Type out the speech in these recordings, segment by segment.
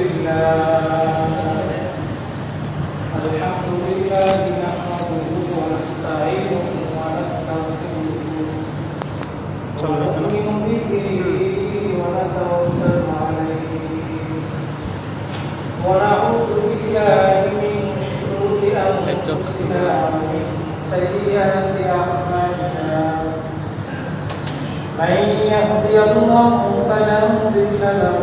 لله نحمده ونستعينه ونستغفره ونؤمن به ونتوكل عليه ونعوذ بالله من شرور أنفسنا ومن سيئات أعمالنا من يهدي الله فلا مضل له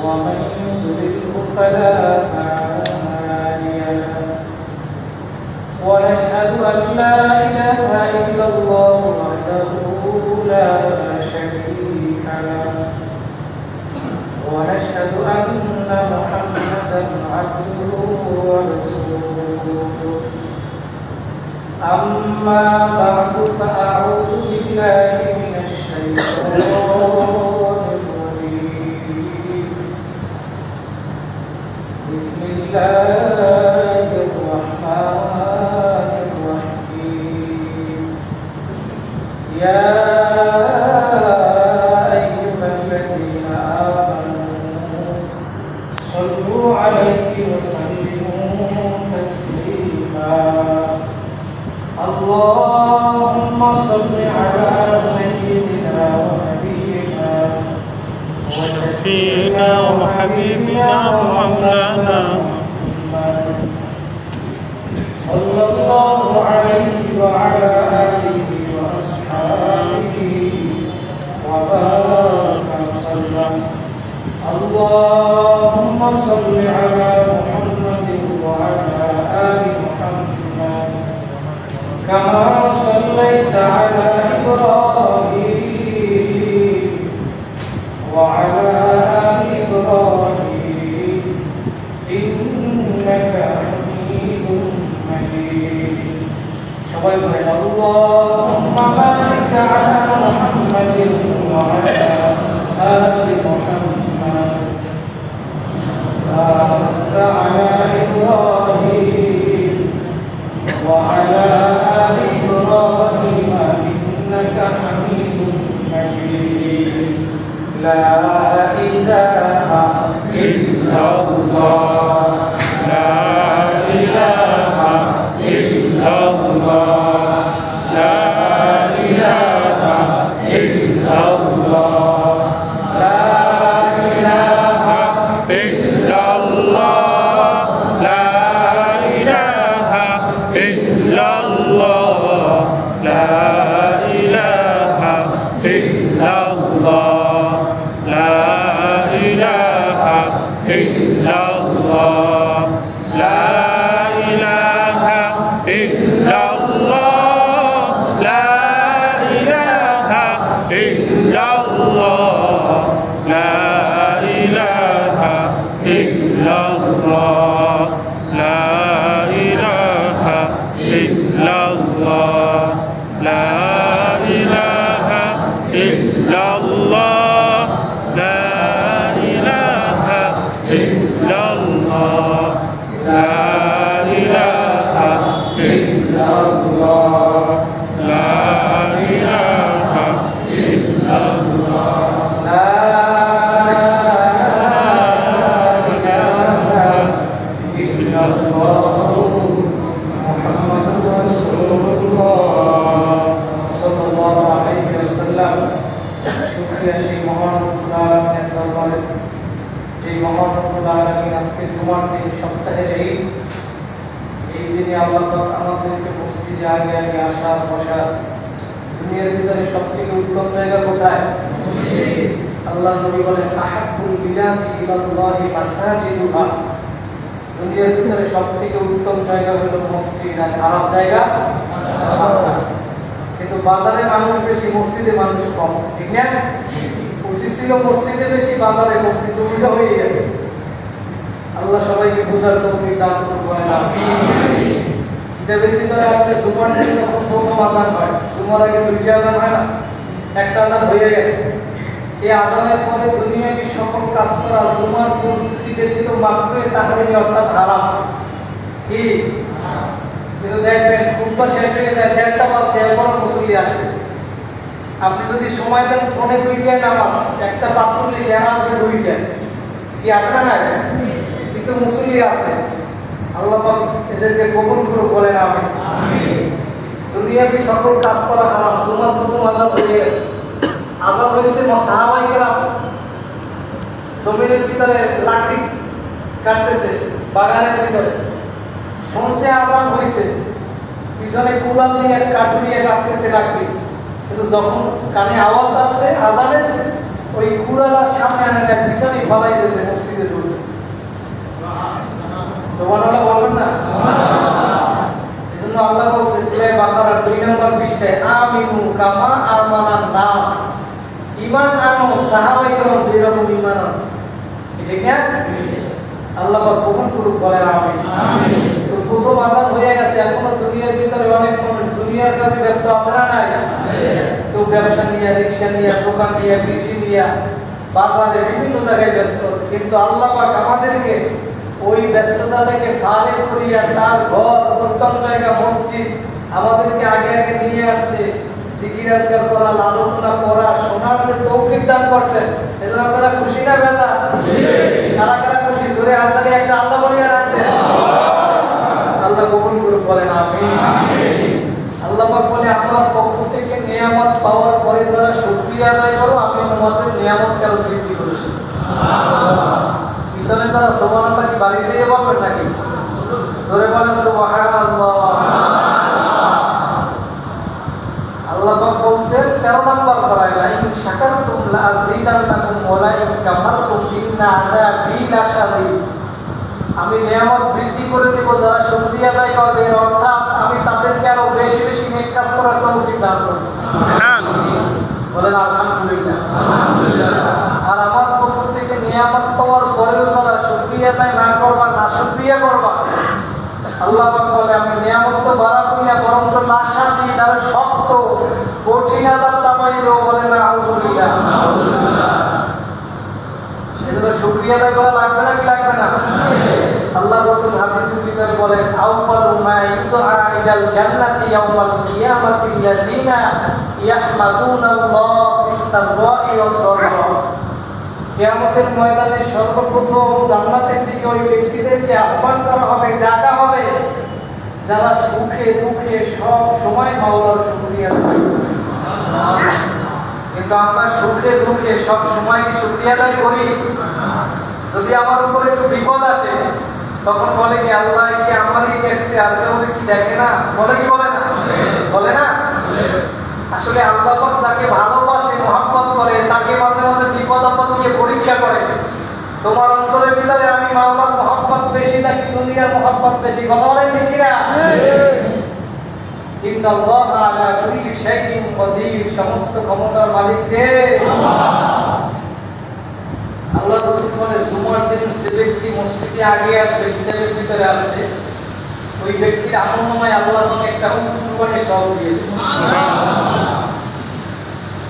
ومن يضلله فلا هادي له ونشهد أن لا إله إلا الله وحده لا شريك له ونشهد أن محمدا عبده ورسوله أما بعد فأعوذ بالله من الشيطان الرجيم بسم الله الرحمن الرحيم يا أيها الذين آمنوا صلوا عليه وسلموا تسليما اللهم صل على سيدنا ونبينا وشفينا وحبيبنا ومولانا صلى الله عليه وعلى آله وأصحابه وبارك وسلم اللهم صل على محمد وعلى آل محمد كما صليت على إبراهيم وعلى آل إبراهيم إنك حميد مجيد اللهم بارك على محمد وعلى آل محمد بارك على إبراهيم وعلى آل إبراهيم إنك حميد مجيد لا إله إلا الله لا إله إلا الله لا إله إلا الله لا إله إلا الله لا إله إلا الله لا إله إلا الله لا إله إلا الله لا إله إلا الله لا إله إلا الله لا إله إلا الله لا إله إلا الله لا إله إلا الله لا إله إلا الله لا إله إلا الله لا إله إلا الله لا إله إلا الله محمد رسول الله صلى الله عليه وسلم শুকরিয়া সেই মহান আল্লাহর দরবারে যে মহান আল্লাহর আজকে জুমার দিন সপ্তাহের এই দিনে আল্লাহ পাক আমাদেরকে মসজিদে আগে আগে আসা বসা দুনিয়ার ভিতরে সবথেকে উত্তম জায়গা কোথায়? আল্লাহ নবী বলেন আহাব্বুল বিলাদি ইলাল্লাহি মাসাজিদুহা দুনিয়ার ভিতরে সবথেকে উত্তম জায়গা হলো মসজিদ আর খারাপ জায়গা কিন্তু বাজারে মানুষ বেশি মসজিদে মানুষ কম ঠিক না উচিত ছিল মসজিদে বেশি বাজারে কম কিন্তু উল্টা হয়ে গেছে আল্লাহ সবাইকে বোঝার তৌফিক দান করুন আমিন কিতাবের ভিতরে আছে জুমার দিন যখন প্রথম আযান হয় জুমার আগে দুইটা আযান হয় না একটা আযান হয়ে গেছে এই আযানের পরে দুনিয়ার সকল কাজ করা জুমার প্রস্তুতি ব্যতীত মাত্রই তাহরিমি অর্থাৎ হারাম কি কিন্তু দেখবেন খুতবা শেষ হয়ে যায় 1:30 বাজে এরপর মুসল্লি আসবে আপনি যদি সময় দেন ফোনে 2টায় নামাজ, 1:45 আসবে 2টায়, কি আছে না নাই? কিছু মুসল্লি আছে, আল্লাহ পাক এদেরকে কবুল করে বলেন আমিন। দুনিয়াবি সকল কাজ করা হারাম। তোমার প্রথম আযাব হয়ে গেছে, আযাব হয়েছে সাহাবায়ে কেরাম জমিনের ভিতরে লাকড়ি কাটতেছে, বাগানের ভিতরে শুনছে আযাব হয়েছে, পিছনে কুড়াল দিয়ে কাঠি দিয়ে কাটতেছে লাকড়ি, কিন্তু যখন কানে আওয়াজ আসছে আযাবের, ওই কুড়ালার সামনে আনে না, পিছনে ফলাই দিয়েছে মসজিদে ঢুকে। সুবহানাল্লাহ বলবেন না? এজন্য আল্লাহ বলছে সূরা বাকারার 2 নম্বর পৃষ্ঠায়, আমিনু কামা আমানান নাস, ঈমান আনো সাহাবায়ে কেরাম যেরকম ঈমান আছে। ঠিক না? আল্লাহ পাক কবুল করুক, বলেন আমিন। তো প্রথম আযান হয়ে গেছে, এখনো দুনিয়ার ভিতরে অনেক মানুষ দুনিয়ার কাছে ব্যস্ত আছে না নাই? কেউ ব্যবসা নিয়ে, রিকশা নিয়ে, দোকান নিয়ে, কৃষি নিয়ে, বাজারে বিভিন্ন জায়গায় ব্যস্ত আছে, কিন্তু আল্লাহ পাক আমাদেরকে ওই ব্যস্ততা থেকে ফারেক করিয়া তার ঘর, উত্তম জায়গা, মসজিদ আমাদেরকে আগে আগে নিয়ে আসছে, জিকির আজকার করা, আলোচনা করা, শোনার যে তৌফিক দান করছেন। এজন্য আপনারা খুশি না বেজা? কারা কারা খুশি? জোরে হাততালি একটা আল্লাহ বলিয়া রাখবেন। আল্লাহ কবুল করুক, বলেন আমিন। আল্লাহ পাক বলে, আমার পক্ষ থেকে নিয়ামত পাওয়ার পরে যারা শুকরিয়া আদায় করো, আমি তোমাদের নিয়ামত আরো বৃদ্ধি করি। পিছনে যারা সুবহানাল্লাহ কি বাড়ি দিয়ে বলবেন নাকি? জোরে বলেন সুবহানাল্লাহ। আল্লাহ পাক বলছেন 13 নম্বর পারায়, লা ইন শাকারতুম লা আযীদান্নাকুম ওয়া লা ইন কাফারতুম ইন্না আযাবি লাশাদীদ। আমি নিয়ামত বৃদ্ধি করে দেব যারা শুকরিয়া আদায় করবে, অর্থাৎ আমি তাদেরকে আরো বেশি বেশি নেক কাজ করার তৌফিক দান করব। সুবহানাল্লাহ, বলেন আলহামদুলিল্লাহ। আর আমার পক্ষ থেকে নিয়ামত পাওয়ার পরেও যারা শুকরিয়া আদায় না করবা, না শুকরিয়া করবা, আল্লাহ পাক বলে আমি নিয়ামত তো বাড়াবো না, বরঞ্চ লাশাদীদ, তার শক্ত কঠিন আযাব চাপাই দেব। বলেন আউযুবিল্লাহ। এজন্য শুকরিয়া আদায় করা লাগবে না কি লাগবে না? আল্লাহ রাসূল হাদিসের ভিতরে বলেন, আউয়ালু মা ইউদআ ইলাল জান্নাতি ইয়াউমাল কিয়ামাতি আল্লাযীনা ইয়াহমাদুনাল্লাহ ফিস সাররা'i ওয়াদ দাররা। কিয়ামতের ময়দানে সর্বপ্রথম জান্নাতের দিকে ওই ব্যক্তিদেরকে আহ্বান করা হবে, ডাকা হবে, যারা সুখে দুঃখে সব সময় মাওলার শুকরিয়া আদায় করে। কিন্তু আমরা সুখে দুঃখে সব সময় কি শুকরিয়া আদায় করি? যদি আমার উপরে একটু বিপদ আসে, তখন বলে কি আল্লাহ কি আমারই দেখছে, আর কেউ কি দেখে না? বলে কি বলে না? বলে না? আসলে আল্লাহ পাক যাকে ভালোবাসে, মহব্বত করে, তাকে মাঝে মাঝে বিপদ আপদ দিয়ে পরীক্ষা করে। তোমার অন্তরের ভিতরে আমি মাওলার মহব্বত বেশি নাকি দুনিয়ার মহব্বত বেশি? কথা বলেন ঠিক কিনা? ইন্নাল্লাহ আলা কুল্লি শাইইন কাদির, সমস্ত ক্ষমতার মালিক কে? আল্লাহ রাসূল বলে, জুমার দিন যে ব্যক্তি মসজিদে আগে আসবে, কিতাবের ভিতরে আসবে, ওই ব্যক্তির আমলনামায় আল্লাহ তাকে একটা উত্তরবাণী সওয়াব দিয়ে দেবে।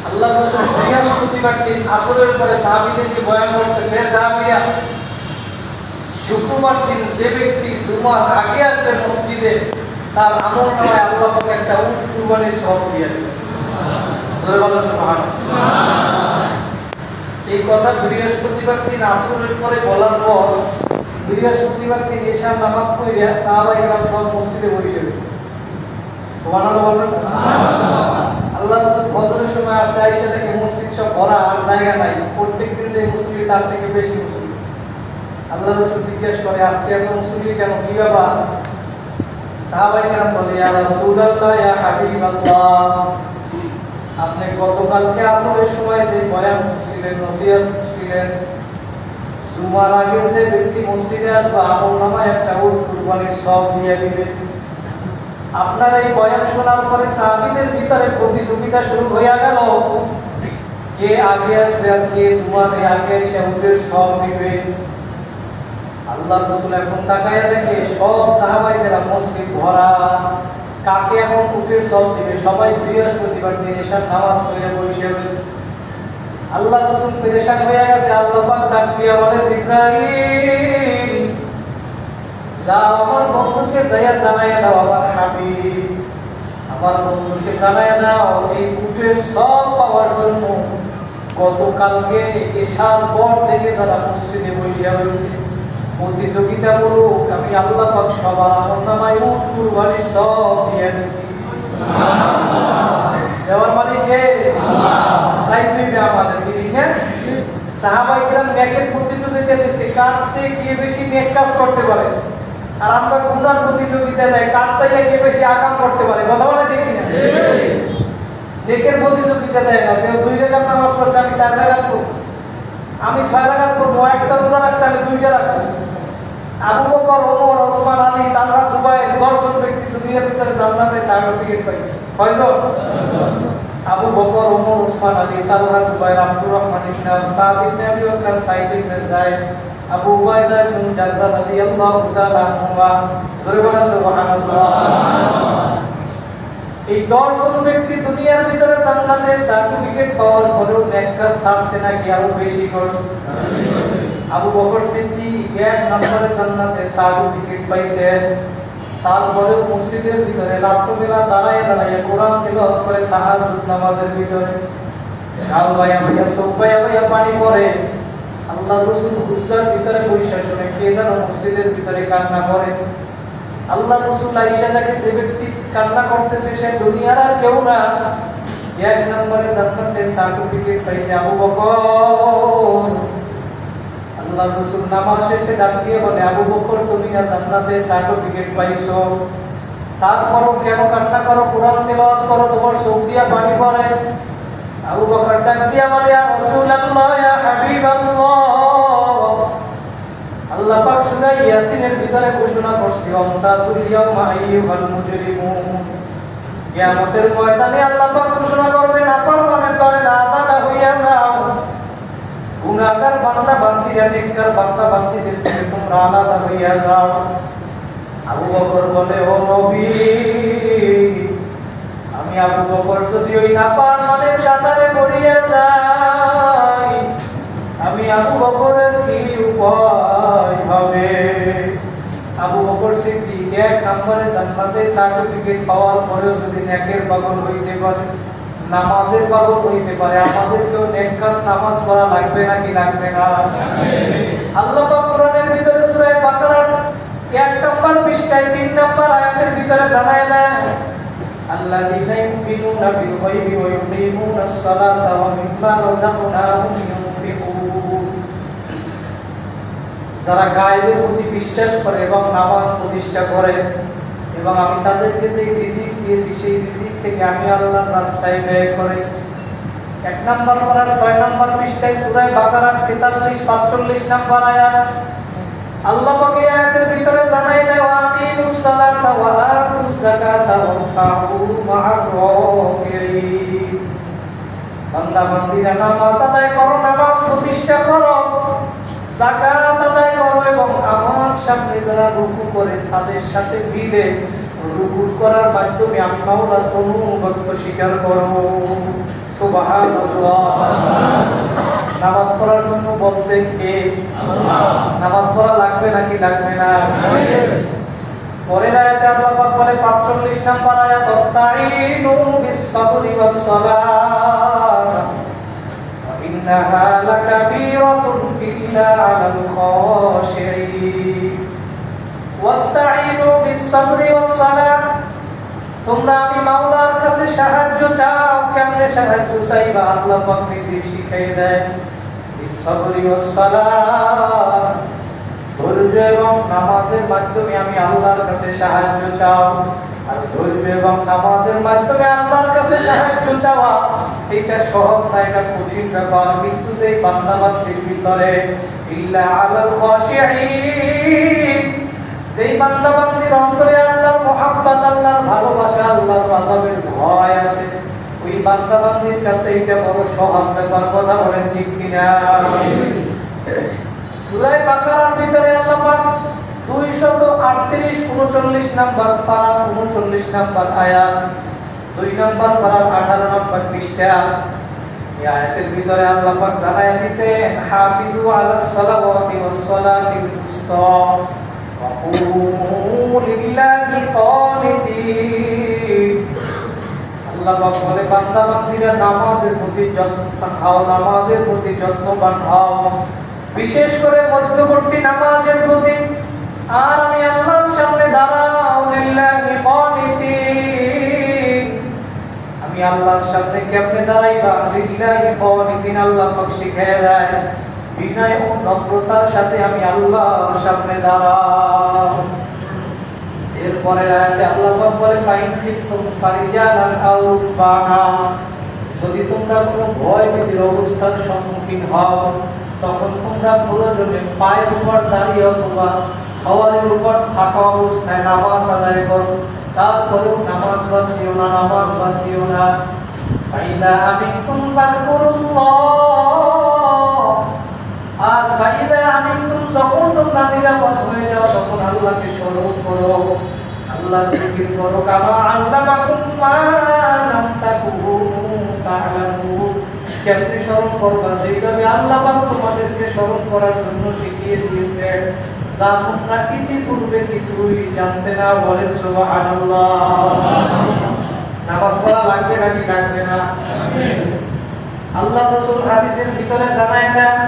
আল্লাহ রাসূল বৃহস্পতিবার দিন আসরের পরে সাহাবীদেরকে বয়ান করতে, সে সাহাবীরা শুক্রবার দিন যে ব্যক্তি জুমার আগে আসবে মসজিদে, তার আমলনামায় আল্লাহ তাকে একটা উত্তরবাণী সওয়াব দিয়ে দেবে। জোরে বলেন সুবহানাল্লাহ। এই কথা বৃহস্পতিবার দিন আসরের পরে বলার পর বৃহস্পতিবার দিন এশার নামাজ পড়ে সাহাবায়ে কেরাম সব মসজিদে বসে গেছে। সুবহানাল্লাহ বলবেন। আল্লাহ রাসূল ফজরের সময় আসে, আয়েশা থেকে মসজিদ সব ভরা, আর জায়গা নাই, প্রত্যেকদিন যে মুসল্লি তার থেকে বেশি মুসল্লি। আল্লাহ রাসূল জিজ্ঞেস করে, আজকে এত মুসল্লি কেন, কি ব্যাপার? সাহাবায়ে কেরাম বলে, ইয়া রাসূলুল্লাহ, ইয়া হাবিবাল্লাহ, আপনি গতকালকে আসরের সময় যে বয়ান ছিলেন, নসিহত ছিলেন, জুমার আগে যে ব্যক্তি মসজিদে আসবে আমলনামায় একটা উট কুরবানির সওয়াব দিয়ে দিবে। আপনার এই বয়ান শোনার পরে সাহাবীদের ভিতরে প্রতিযোগিতা শুরু হয়ে গেল, কে আগে আসবে আর কে জুমারে আগে এসে উটের সওয়াব নিবে। আল্লাহ রাসূল এখন তাকায়া দেখে সব সাহাবায়ে কেরাম মসজিদ ভরা, কাকে এখন উটের সওয়াব দিবে? সবাই বৃহস্পতিবার দিন এশার নামাজ পড়ে বসে আছে। আল্লাহ রাসূল পেরেশান হয়ে গেছে। আল্লাহ পাক ডাক দিয়া বলে, জিবরাইল, যাও আমার বন্ধুকে যাইয়া জানাইয়া দাও, আমার হাবিব, আমার বন্ধুকে জানাইয়া দাও এই উটের সব পাওয়ার জন্য গতকালকে এশার পর থেকে যারা মসজিদে বসে হয়েছে প্রতিযোগিতামূলক আমি আল্লাহ পাক সবার আমলনামায় উট কুরবানি সব দিয়ে দিয়েছি। দেওয়ার মালিক কে? তাই দিবে আমাদেরকে, ঠিক না? সাহাবায়ে কিরাম নেকের প্রতিযোগিতা দিচ্ছে, কার চেয়ে কে বেশি নেক কাজ করতে পারে। আর আমরা গুনার প্রতিযোগিতা দেয়, কার চাইতে কে বেশি আকাম করতে পারে। কথা বলে ঠিক কিনা? নেকের প্রতিযোগিতা দেয় না যে 2 রাকাত নামাজ পড়ছে আমি 4 রাকাত করব, আমি 6 রাকাত করব, একটা রোজা রাখছে আমি 2টা রাখবো। আবু বকর, ওমর, ওসমান, আলী, তালহা, জুবাইর 10 জন ব্যক্তি দুনিয়ার ভিতরে জান্নাতে সার্টিফিকেট পাইছে। কয়জন? আবু বকর, ওমর, ওসমান, আলী, তালহা, জুবাইর, আব্দুর রহমান ইবনে আওফ, সাদ ইবনে আবি ওয়াক্কাস, সাঈদ ইবনে যায়েদ, আবু উবাইদা ইবনে জাররাহ রাদিয়াল্লাহু তাআলা আনহুমা। জোরে বলেন সুবহানাল্লাহ। এই 10 জন ব্যক্তি দুনিয়ার ভিতরে জান্নাতে সার্টিফিকেট পাওয়ার পরেও নেক কাজ ছাড়ছে নাকি আরো বেশি করছে? আবু বকর সিদ্দিক 1 নম্বরে জান্নাতে সার্টিফিকেট পাইছেন, তারপরে মসজিদের ভিতরে রাত্রিবেলা দাঁড়ায় দাঁড়ায় কোরআন তেলাওয়াত করে তাহাজ্জুদ নামাজের ভিতরে গাল ভাইয়া ভাইয়া চোখ ভাইয়া ভাইয়া পানি পড়ে। আল্লাহ রাসূল হুজরার ভিতরে বসে শুনে কে যেন মসজিদের ভিতরে কান্না করে। আল্লাহ রাসূল আয়েশা দেখে যে ব্যক্তি কান্না করতেছে সে দুনিয়ার আর কেউ না, 1 নম্বরে জান্নাতে সার্টিফিকেট পাইছে আবু বকর। আল্লাহ রাসূল নামাজ শেষে ডাক দিয়ে বলে, আবু বকর তুমি না জান্নাতে সার্টিফিকেট পাইছো, তারপরও কেন কান্না করো? কোরআন তেলাওয়াত করো, তোমার চোখ দিয়া পানি পড়ে। আবু বকর ডাক দিয়ে বলে, ইয়া রাসূলুল্লাহ, ইয়া হাবিবাল্লাহ, আল্লাহ পাক সূরা ইয়াসিনের ভিতরে ঘোষণা করছে, আমতাজুল ইয়াওমা আইয়ুহাল মুজরিমুন। কিয়ামতের ময়দানে আল্লাহ পাক ঘোষণা করবেন, নাফরমানে করে না আলাদা হইয়া যাও। গুনাহগার বান্দা বান্দীরা নেককার বান্দা বান্দীদের থেকে তোমরা আলাদা হইয়া যাও। আবু বকর বলে, ও নবী, আমি আবু বকর যদি ওই নাফরমানের কাতারে পড়িয়া যাই, আমি আবু বকরের কি উপায় হবে? আবু বকর সিদ্দিক 1 নম্বরে জান্নাতে সার্টিফিকেট পাওয়ার পরেও যদি নেকের পাগল হইতে পারে, নামাজের পাগল হইতে পারে, আমাদেরকেও নেক কাজ নামাজ পড়া লাগবে নাকি লাগবে না? আল্লাহ পাক কোরআনের ভিতরে সূরা বাকারার 1 নম্বর পৃষ্ঠায় 3 নম্বর আয়াতের ভিতরে জানায় দেন, আল্লাযীনা ইউমিনুনা বিল গায়বি ওয়া ইউকিমুনাস সালাতা ওয়া মিম্মা রাযাকনাহুম ইউনফিকুন। যারা গায়বের প্রতি বিশ্বাস করে এবং নামাজ প্রতিষ্ঠা করে এবং আমি তাদেরকে যে রিজিক দিয়েছি সেই রিজিক থেকে আমি আল্লাহর রাস্তায় ব্যয় করে। 1 নম্বর পারার 6 নম্বর পৃষ্ঠায় সূরা বাকারার 43-45 নম্বর আয়াত আল্লাহ পাক এই আয়াতের ভিতরে জানায় দেয়, ওয়া আকিমুস সালাতা ওয়া আতুজ যাকাতা ওয়ারকাউ মা'আর রাকিঈন। বান্দা বান্দীরা নামাজ আদায় করো, নামাজ প্রতিষ্ঠা করো, যাকাত আদায় করো এবং আমার সামনে যারা রুকু করে তাদের সাথে মিলে রুকু করার মাধ্যমে আমি মাওলার অনুগত্য স্বীকার করো। সুবহানাল্লাহ। নামাজ পড়ার জন্য বলছে কে? আল্লাহ। নামাজ পড়া লাগবে নাকি লাগবে না? পরের আয়াতে আল্লাহ পাক বলে 45 নম্বর আয়াত, আস্তাঈনু বিস-সাবরি ওয়াস-সালাহ ওয়া ইন্নাহা লাকাবীরাতুন ইল্লা আলাল খাশিঈন। ওয়াস্তাঈনু বিস-সাবরি ওয়াস-সালাহ, তোমরা আমি মাওলার কাছে সাহায্য চাও। কেমনে সাহায্য চাইবা? আল্লাহ পাক নিজে শিখিয়ে দেয়, বিস-সাবরি ওয়াস-সালাহ, ধৈর্য এবং নামাজের মাধ্যমে আমি আল্লাহর কাছে সাহায্য চাও। আর ধৈর্য এবং নামাজের মাধ্যমে আল্লাহর কাছে সাহায্য চাওয়া এটা সহজ না, এটা কঠিন ব্যাপার। কিন্তু যে বান্দা বান্দির ভিতরে ইল্লা আলাল খাশিঈন, যেই বান্দা বান্দির অন্তরে আল্লাহর মুহাব্বত, আল্লাহর ভালোবাসা, আল্লাহর গজবের ভয় আছে, ওই বান্দা বান্দির কাছে এটা বড় সহজ ব্যাপার। কথা বলেন ঠিক কিনা? সূরা বাকারার ভিতরে আল্লাহ পাক 238-39 নম্বর পারা 39 নম্বর আয়াত, 2 নম্বর পারা 18 নম্বর পৃষ্ঠা, এই আয়াতের ভিতরে আল্লাহ পাক জানায় দিয়েছেন, হাফিজু আলাস সালাওয়াতি ওয়াস সালাতিল উসতা ওয়া কুমু লিল্লাহি কানিতিন। আল্লাহ পাক বলে বান্দা বান্দীরা নামাজের প্রতি যত্নবান হও, বিশেষ করে মধ্যবর্তী নামাজের প্রতি। আর আমি আল্লাহর সামনে দাঁড়াও লিল্লাহি কানিতিন। আমি আল্লাহর সামনে কেমনে দাঁড়াইবা? লিল্লাহি কানিতিন। আল্লাহ পাক শিখিয়ে দেয় বিনয় ও নম্রতার সাথে আমি আল্লাহর সামনে দাঁড়াও। এরপরে আয়াতে আল্লাহ পাক বলে ফাইন খিফতুম ফারিজালান আও রুকবানা। যদি তোমরা কোনো ভয় ভীতির অবস্থার সম্মুখীন হও তখন তোমরা প্রয়োজনে পায়ের উপর দাঁড়িয়ে অথবা সওয়ারের উপর থাকা অবস্থায় নামাজ আদায় করো। তারপরেও নামাজ বাদ দিও না। ফাইদা আমিনতুম ফাযকুরুল্লাহ। আর ফাইদা আমিনতুম, যখন তোমরা নিরাপদ হয়ে যাও তখন আল্লাহকে স্মরণ করো, আল্লাহর জিকির করো। কামা আল্লামাকুম মা লাম তাকুনু তা'লামুন। কেমনে স্মরণ করবা? সেইভাবে আল্লাহ পাক তোমাদেরকে স্মরণ করার জন্য শিখিয়ে দিয়েছেন, যা তোমরা ইতিপূর্বে কিছুই জানতে না। বলেন সুবহানাল্লাহ। নামাজ পড়া লাগবে নাকি লাগবে না? আল্লাহ রাসূল হাদিসের ভিতরে জানায় দেন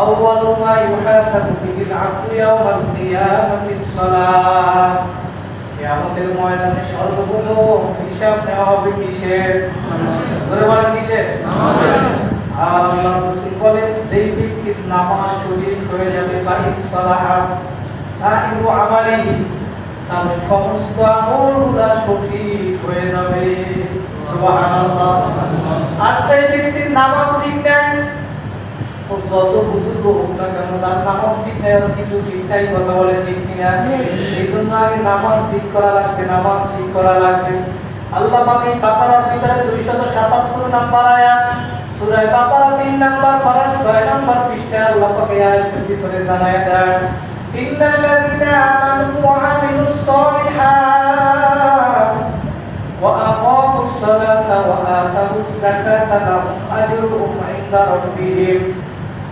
আউয়ালু মা ইউহাসাবু বিহিল আবদু ইয়াওমাল কিয়ামাতিস সালাত। কিয়ামতের ময়দানে সর্বপ্রথম হিসাব নেওয়া হবে কিসের? ধরে বলেন কিসের? নামাজের। আর আল্লাহ রাসূল বলেন যেই ব্যক্তির নামাজ সঠিক হয়ে যাবে বাইন সালাহাত সাইরু আমালিহি, তার সমস্ত আমলগুলো সঠিক হয়ে যাবে। সুবহানাল্লাহ। আর সেই ব্যক্তির নামাজ ঠিক নাই, ও যত বুজুর্গ হোক না কেন, তার নামাজ ঠিক নাই, আর কিছু ঠিক নাই, কথা বলে ঠিক কিনা? এই জন্য আগে নামাজ ঠিক করা লাগবে। আল্লাহ পাক এই বাকারার ভিতরে 277 নম্বর আয়াত, সূরা বাকারা 3 নম্বর পারা 6 নম্বর পৃষ্ঠায় আল্লাহ পাক এই আয়াতের ভিতরে জানায় দেন ইন্নাল্লাযীনা আমানু ওয়া আমিলুস সালিহাত ওয়া আকামুস সালাতা ওয়া আতাউস যাকাতা লাহুম আজরুহুম ইনদা রাব্বিহিম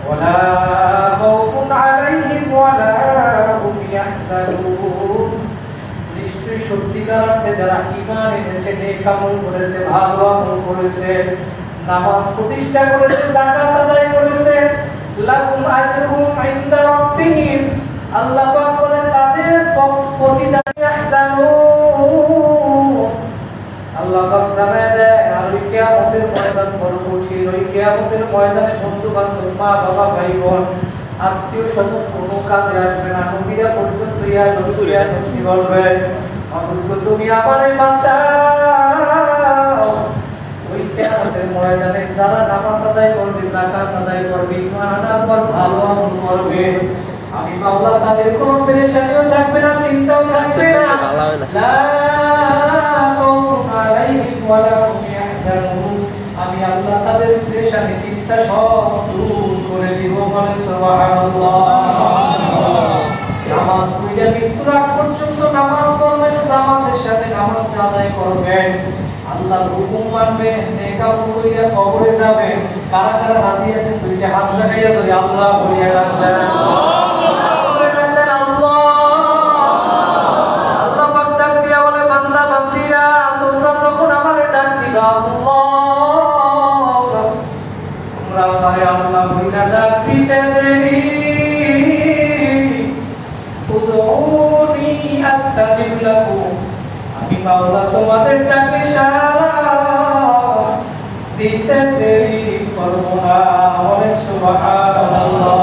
ওয়া লা খাউফুন আলাইহিম ওয়া লা হুম ইয়াহজানুন। নিশ্চয়ই সত্যিকার অর্থে যারা ঈমান এনেছে, নেক আমল করেছে, ভালো আমল করেছে, নামাজ প্রতিষ্ঠা করেছে, যাকাত আদায় করেছে, লাহুম আজরুহুম ইনদা রাব্বিহিম, আল্লাহ পাক বলেন তাদের প্রতিদান ইয়াহজানুন। আল্লাহ পাক জানায় দেয় আর ওই কিয়ামতের ময়দান বড় কঠিন। ওই কিয়ামতের ময়দানে বন্ধু বান্ধব, মা বাবা, ভাই বোন, আত্মীয় স্বজন কোনো কাজে আসবে না। নবীরা পর্যন্ত ইয়া নফসি বলবে, অথচ তুমি আমারে বাঁচাও। ওই কিয়ামতের ময়দানে যারা নামাজ আদায় করবে, যাকাত আদায় করবে, ঈমান আনার পর ভালো আমল করবে, আমি মাওলা তাদের কোনো পেরেশানিও থাকবে না, চিন্তাও থাকবে না। লা খাউফুন আলাইহিম ওয়া লা হুম ইয়াহজানুন। আমি আল্লাহ তাদের পেরেশানি, চিন্তা সব দূর করে দিব। বলেন সুবহানাল্লাহ। নামাজ পড়ে মৃত্যুর আগ পর্যন্ত নামাজ পড়বেন, জামাতের সাথে নামাজ আদায় করবেন, আল্লাহর হুকুম মানবেন, নেক আমল কইরা কবরে যাবেন। কারা কারা রাজি আছেন? দুইটা হাত লাগাইয়া যদি আল্লাহ বলিয়া রাখেন। আমি মাওলা তোমাদের ডাকে সাড়া দিতে দেরি করব না। বলেন সুবহানাল্লাহ।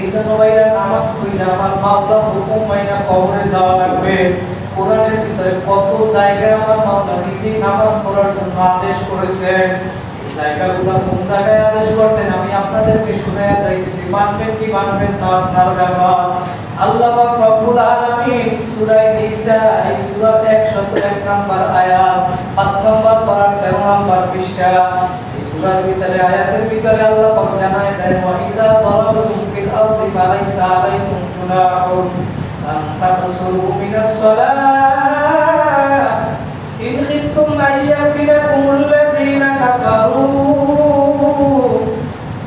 এই জন্য ভাইরা নামাজ পড়লে আমার মাওলা হুকুম মাইনা কবরে যাওয়া লাগবে। কোরআনের ভিতরে কত জায়গায় আমার মাওলা নিজেই নামাজ পড়ার জন্য আদেশ করেছেন। এই জায়গাগুলো কোন জায়গায় আদেশ করেছেন আমি আপনাদেরকে শুনায়া যাইতেছি। মানবেন কি মানবেন না আপনার ব্যাপার। আল্লাহ পাক রব্বুল আলামিন সূরা নিসা এই সূরার 101 নম্বর আয়াত 5 নম্বর পারা 13 নম্বর পৃষ্ঠা, এই সূরার ভিতরে আয়াতের ভিতরে আল্লাহ পাক জানায় দেন ওয়া ইযা দারাবতুম ফিল আরদি ফালাইসা আলাইকুম জুনাহুন আন তাকসুরু মিনাস সালাত ইন খিফতুম আইয়াফিনাকুমুল্লাযীনা কাফারু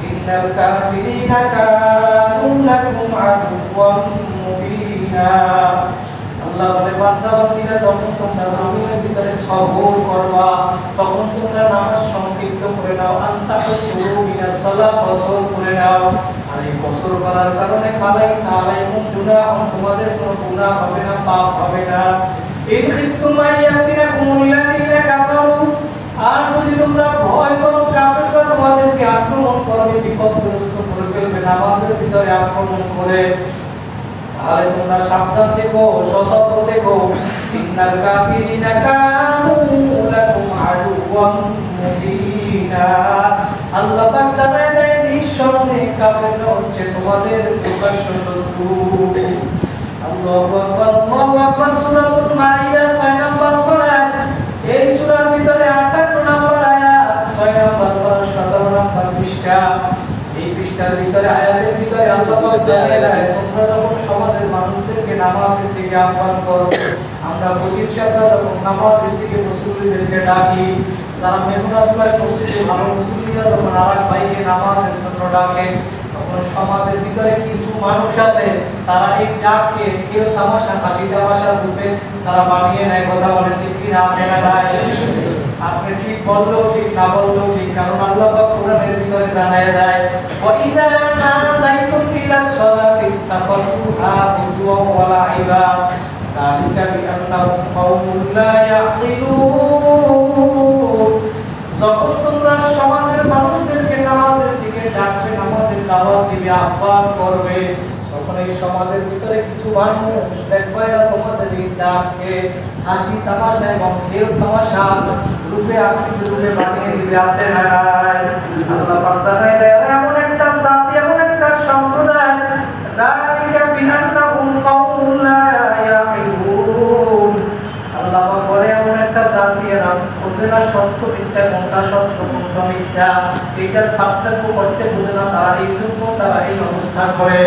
ইন্নাল কাফিরিনা কানু লাকুম আদুওয়ান মুবিনা। আল্লাহ বলে বান্দা বান্দীরা যখন তোমরা জমিনের ভিতরে সবর করবা, তখন তোমরা নামাজ সংক্ষিপ্ত করে নাও। আনতাকুসুরু মিনাস সালাত, কসর করে নাও। আর এই কসর করার কারণে ফালাইসা আলাইকুম জুনাহুন, তোমাদের কোনো গুনাহ হবে না, পাপ হবে না। ইন খিফতুম আইয়াতিনাকুমুল্লাযীনা কাফারু, আর যদি তোমরা ভয় করো কাফেররা তোমাদেরকে আক্রমণ করবে, বিপদগ্রস্ত করে ফেলবে নামাজের ভিতরে আক্রমণ করে, তাহলে তোমরা সাবধান থেকো, সতর্ক থেকো। ইন্নাল কাফিরিনা কানু লাকুম আদুওয়ান মুবিনা, আল্লাহ পাক জানায় দেয় নিঃসন্দেহে কাফেররা হচ্ছে তোমাদের প্রকাশ্য শত্রু। আল্লাহু আকবার, আল্লাহু আকবার। সূরাতুল মাইদা 6 নম্বর সূরা, এই সূরার ভিতরে 58 নম্বর আয়াত, 6 নম্বর সূরা 17 নম্বর পৃষ্ঠা। এই পৃষ্ঠার ভিতরে আয়াতের ভিতরে আল্লাহ পাক জানিয়ে দেয়, তোমরা যখন সমাজের মানুষদেরকে নামাজের দিকে আহ্বান করো, আমরা প্রতিষ্ঠাতা যখন নামাজের দিকে মুসল্লিদেরকে ডাকি, যারা মেহনত করে মসজিদে ভালো মুসল্লিরা যখন আরেক ভাইকে নামাজের জন্য ডাকে, তখন সমাজের ভিতরে কিছু মানুষ আছে, তারা এই ডাককে কেউ তামাশা, হাসি তামাশার রূপে তারা বানিয়ে নেয়। কথা বলে ঠিক কি না? আপনি ঠিক বললেও ঠিক, না বললেও ঠিক, কারণ আল্লাহ পাক কোরআনের ভিতরে জানায় দেয়, ওয়াইদা নাদাইতুম ইলাস সালাতি তাফাকুহা হুজুওয়া ওয়া লাইবা, যালিকা বিআন্নাহুম কওমুন লা ইয়াকিলুন। যখন তোমরা সমাজের মানুষদেরকে নামাজের দিকে ডাকবে, নামাজের দাওয়াত দিবে, আহ্বান করবে, তখন এই সমাজের ভিতরে কিছু মানুষ দেখবে এরা তোমাদের এই ডাককে হাসি তামাশা এবং খেল তামাশা রূপে আকৃতি রূপে বানিয়ে দিতে আসে না। আল্লাহ পাক জানায় দেয়, এমন একটা জাতি, এমন একটা সম্প্রদায়, যালিকা বিআন্নাহুম কওমুন লা ইয়াকিলুন। আল্লাহ পাক বলে এমন একটা জাতি, এরা বোঝে না সত্য মিথ্যা, কোনটা সত্য কোনটা মিথ্যা, এইটার পার্থক্য করতে বোঝে না, তারা এই জন্য তারা এই অবস্থা করে।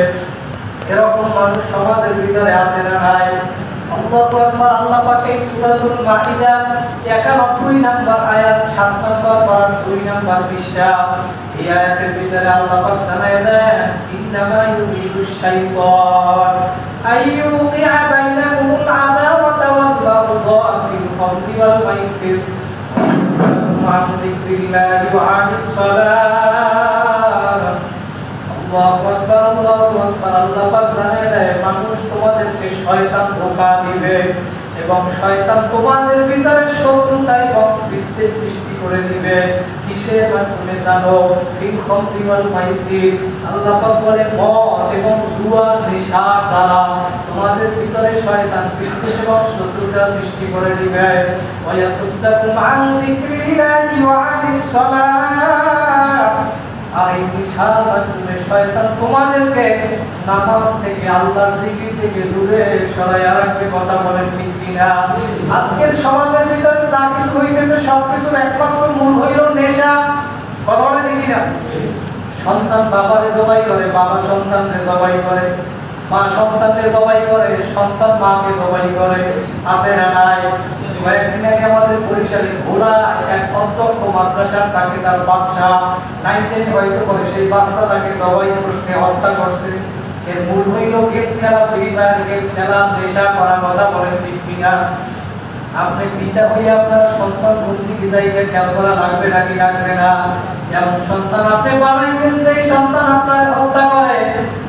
এরকম মানুষ সমাজের ভিতরে আছে না নাই? আল্লাহু আকবার। আল্লাহ পাক এই সূরাতুল মাইদা 91 নম্বর আয়াত 7 নম্বর পারা 2 নম্বর পৃষ্ঠা, এই আয়াতের ভিতরে আল্লাহ পাক জানায় দেন, ইন্নামা ইউরিদুশ শাইতান আইয়ুকিআ বাইনাকুমুল আদাওয়াতা ওয়াল বাগদা ফিল খামরি ওয়াল মাইসির ওয়া যিকরিল্লাহি ওয়া আনিস সালাত। আল্লাহু আকবার, আল্লাহু আকবার। আল্লাহ পাক জানায় দেয়, মানুষ তোমাদেরকে শয়তান ধোঁকা দিবে এবং শয়তান তোমাদের ভিতরে শত্রুতা এবং বিদ্বেষ সৃষ্টি করে দিবে। কিসের মাধ্যমে জানো? ফিল খামরি ওয়াল মাইসির, আল্লাহ পাক বলে মদ এবং জুয়ার নেশার দ্বারা তোমাদের ভিতরে শয়তান বিদ্বেষ এবং শত্রুতা সৃষ্টি করে দিবে। ওয়া ইয়াসুদ্দাকুম আন যিকরিল্লাহি ওয়া আনিস সালাত, আর এই নেশার মাধ্যমে শয়তান তোমাদেরকে নামাজ থেকে, আল্লাহর জিকির থেকে দূরে সরাইয়া রাখবে। কথা বলেন ঠিক কিনা? আজকের সমাজের ভিতরে যা কিছু হয়ে গেছে, সবকিছুর একমাত্র মূল হইল নেশা। কথা বলেন ঠিক কিনা? সন্তান বাবারে জবাই করে, বাবা সন্তানকে জবাই করে, মা সন্তানকে জবাই করে, সন্তান মাকে জবাই করে, আছে না নাই? কয়েকদিন আগে আমাদের বরিশালে ঘোড়া এক অধ্যক্ষ মাদ্রাসার, তাকে তার বাচ্চা 9-10 হয়তো করে, সেই বাচ্চাটাকে জবাই করছে, হত্যা করছে। এর মূল হইল গেমস খেলা, ফ্রি ফায়ার গেমস খেলা, নেশা করা। কথা বলেন ঠিক কিনা? আপনি পিতা হয়ে আপনার সন্তান বন্দি বিজয়ীকে খেয়াল করা লাগবে নাকি লাগবে না? এমন সন্তান আপনি বানাইছেন, সেই সন্তান আপনার হত্যা করে।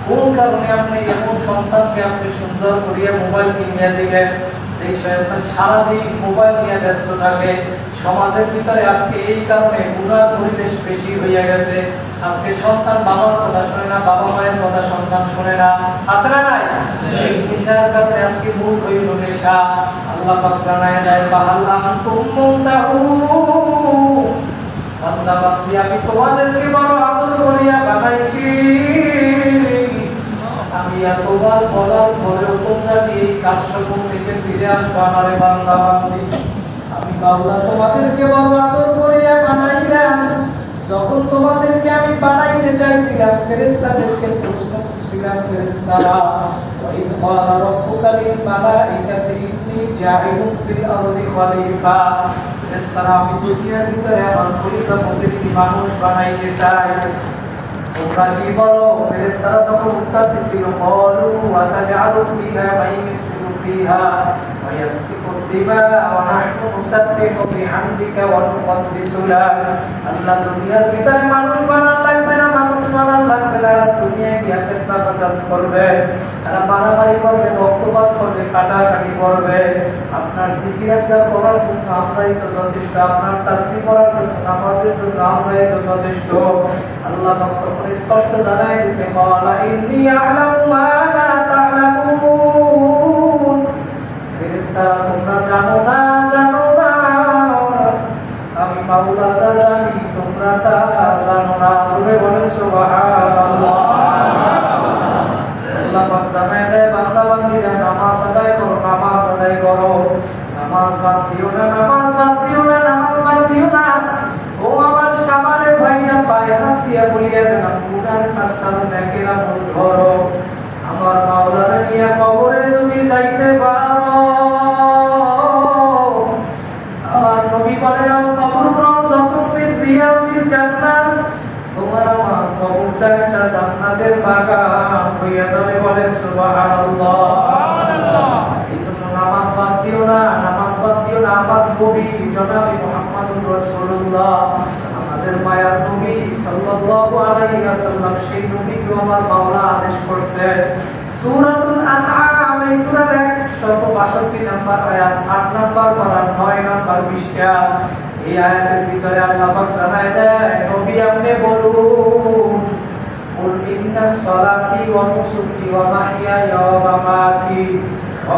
কোন কারণে আপনি এমন সন্তানকে আপনি সুন্দর করিয়া মোবাইল কিনিয়ে দিলেন? সেই সন্তান সারাদিন মোবাইল নিয়ে ব্যস্ত থাকে। সমাজের ভিতরে আজকে এই কারণে গুনার পরিবেশ বেশি হইয়া গেছে। আজকে সন্তান বাবার কথা শুনে না, বাবা মায়ের কথা সন্তান শুনে না, আছে না নাই? এই নেশার কারণে আজকে মূল হইল নেশা। আল্লাহ পাক জানায় দেয়, ফাহাল আনতুম মুনতাহুন, বান্দা বান্দি আমি তোমাদেরকে বড় আদর করিয়া বানাইছি, আমি এতবার বলার পরেও তোমরা কি এই কার্যক্রম থেকে ফিরে আসবা না রে বান্দা বান্দি? আমি বান্দা তোমাদেরকে বড় আদর করিয়া বানাইলাম। যখন তোমাদেরকে আমি বানাইতে চাইছিলাম, ফেরেশতাদেরকে প্রশ্ন করছিলাম, ফেরেশতারা ওয়াইদ ক্বালা রাব্বুকা লিল মালাইকাতি ইন্নী জাইলুন ফিল আরদি খলিফা, ফেরেশতারা আমি দুনিয়ার ভিতরে আমার খলিফা মধ্যে মানুষ বানাইতে চাই। তোমরা কি বলো? ফেরেশতারা তখন উত্তর দিছিল, ক্বালু ওয়া তাজআলু ফিহা মান ইউফসিদু ফিহা ওয়া ইয়াসফিকু الدماء ونحن نسبح بحمدك ونقدس لك আল্লাহ দুনিয়ার ভিতরে মানুষ বানান লাগবে না, মানুষ বানান লাগবে না। দুনিয়া কি ফিতনা ফাসাদ করবে, তারা মারামারি করবে, রক্তপাত করবে, কাটাকাটি করবে। আপনার জিকির আজকার করার জন্য আমরাই তো যথেষ্ট, আপনার তাসবিহ করার জন্য নামাজের জন্য আমরাই তো যথেষ্ট। আল্লাহ তখন স্পষ্ট জানাই দিয়েছে, মাওলা ইন্নী আ'লামু মা লা তা'লামুন। ফেরেশতারা তোমরা জানো না, আমি মাওলা যা জানি তোমরা তা জানো না। তুমি বলেন সুবহানাল্লাহ। আল্লাহ পাক জানায় দেয়, বান্দা বান্দীরা নামাজ আদায় করো, নামাজ আদায় করো, নামাজ বাদ দিও না, নামাজ বাদ দিও না, নামাজ বাদ দিও না। ও আমার সামানের ভাইরা পায়ে হাত দিয়া বলিয়া দেন, গুনার কাজটা নেকের আমল ধরো। আমার মাওলারে নিয়ে কবরে যদি যাইতে পারো, আমার নবী বলেন কবর রওজাতুম মিন রিয়াজিল জান্নাহ, তোমার আমার কবরটা একটা জান্নাতের বাগান হইয়া যাবে। বলেন সুবহানাল্লাহ। এইজন্য নামাজ বাদ দিও না, নামাজ বাদ দিও না। আমার নবী জনাবে মুহাম্মদুর রাসূলুল্লাহ, আমাদের মায়ার নবী সাল্লাল্লাহু আলাইহি ওয়াসাল্লাম, সেই নবীকে আমার মাওলা আদেশ করছে। সূরাতুল আনআম এই সূরার 162 নম্বর আয়াত, 8 নম্বর পারা, 9 নম্বর পৃষ্ঠা। এই আয়াতের ভিতরে আল্লাহ পাক জানায় দেয়, নবী আপনি বলুন, কুল ইন্নাস সালাতি ওয়া নুসুকি ওয়া মাহইয়ায়া ওয়া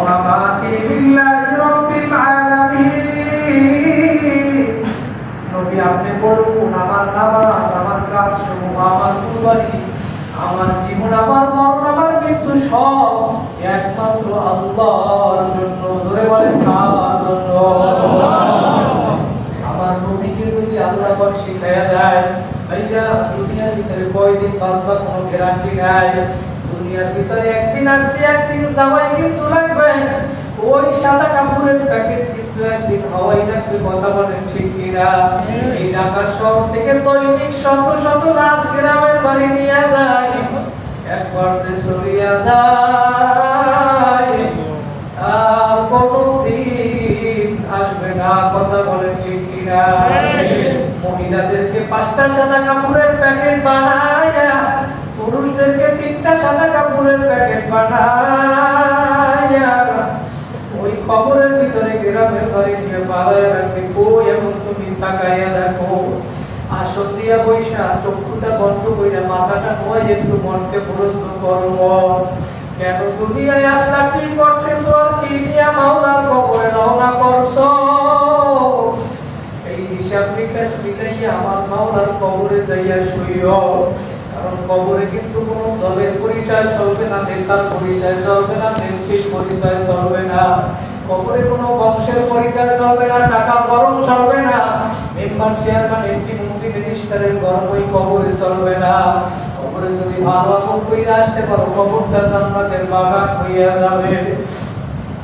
মামাতি লিল্লাহি রাব্বিল আলামিন। নবী আপনি বলুন, আমার নামাজ, আমার কাজ সমূহ, আমার কুরবানি, আমার জীবন, আমার মরণ, আমার মৃত্যু সব একমাত্র আল্লাহর জন্য। জোরে বলেন কার জন্য? আমার নবীকে যদি আল্লাহ পাক শিখায়া দেয়, ভাইয়া দুনিয়ার ভিতরে কয়দিন বাঁচবা কোনো গ্যারান্টি নাই। দুনিয়ার ভিতরে একদিন আসছে, একদিন যাওয়াই কিন্তু লাগবে। ওই সাদা কাপড়ের প্যাকেট কিন্তু একদিন হাওয়াই লাগবে। কথা বলেন ঠিক কিনা? এই ঢাকা শহর থেকে দৈনিক শত শত লাশ গ্রামের বাড়ি নিয়ে যায়, একবার যে চলিয়া যায় আর কোনদিন আসবে না। কথা বলেন ঠিক কিনা? মহিলাদেরকে 5টা সাদা কাপড়ের প্যাকেট বানায়া, পুরুষদেরকে 3টা সাদা কাপড়ের প্যাকেট বানায়া ওই কবরের ভিতরে গ্রামের বাড়ি দিয়ে পালায় রাখবে। কই এখন তুমি তাকাইয়া দেখো, আসল দিয়া বৈশা চক্ষুটা বন্ধ কইরা মাথাটা নয়, একটু মনকে প্রশ্ন করো, কেন দুনিয়ায় আসলা, কি করতেছো, আর কি দিয়া মাওলার কবরে রওনা করছো? এই হিসাব নিকাশ মিলাইয়া আমার মাওলার কবরে যাইয়া শুইও। কারণ কবরে কিন্তু কোনো দলের পরিচয় চলবে না, নেতার পরিচয় চলবে না, নেত্রীর পরিচয় চলবে না, কবরে কোনো বংশের পরিচয় চলবে না, টাকা গরম চলবে না, মেম্বার চেয়ারম্যান এমপি মন্ত্রী মিনিস্টারের গরম ওই কবরে চলবে না। কবরে যদি ভালো আমল কইরা আসতে পারো, কবরটা জান্নাতের বাগান হইয়া যাবে।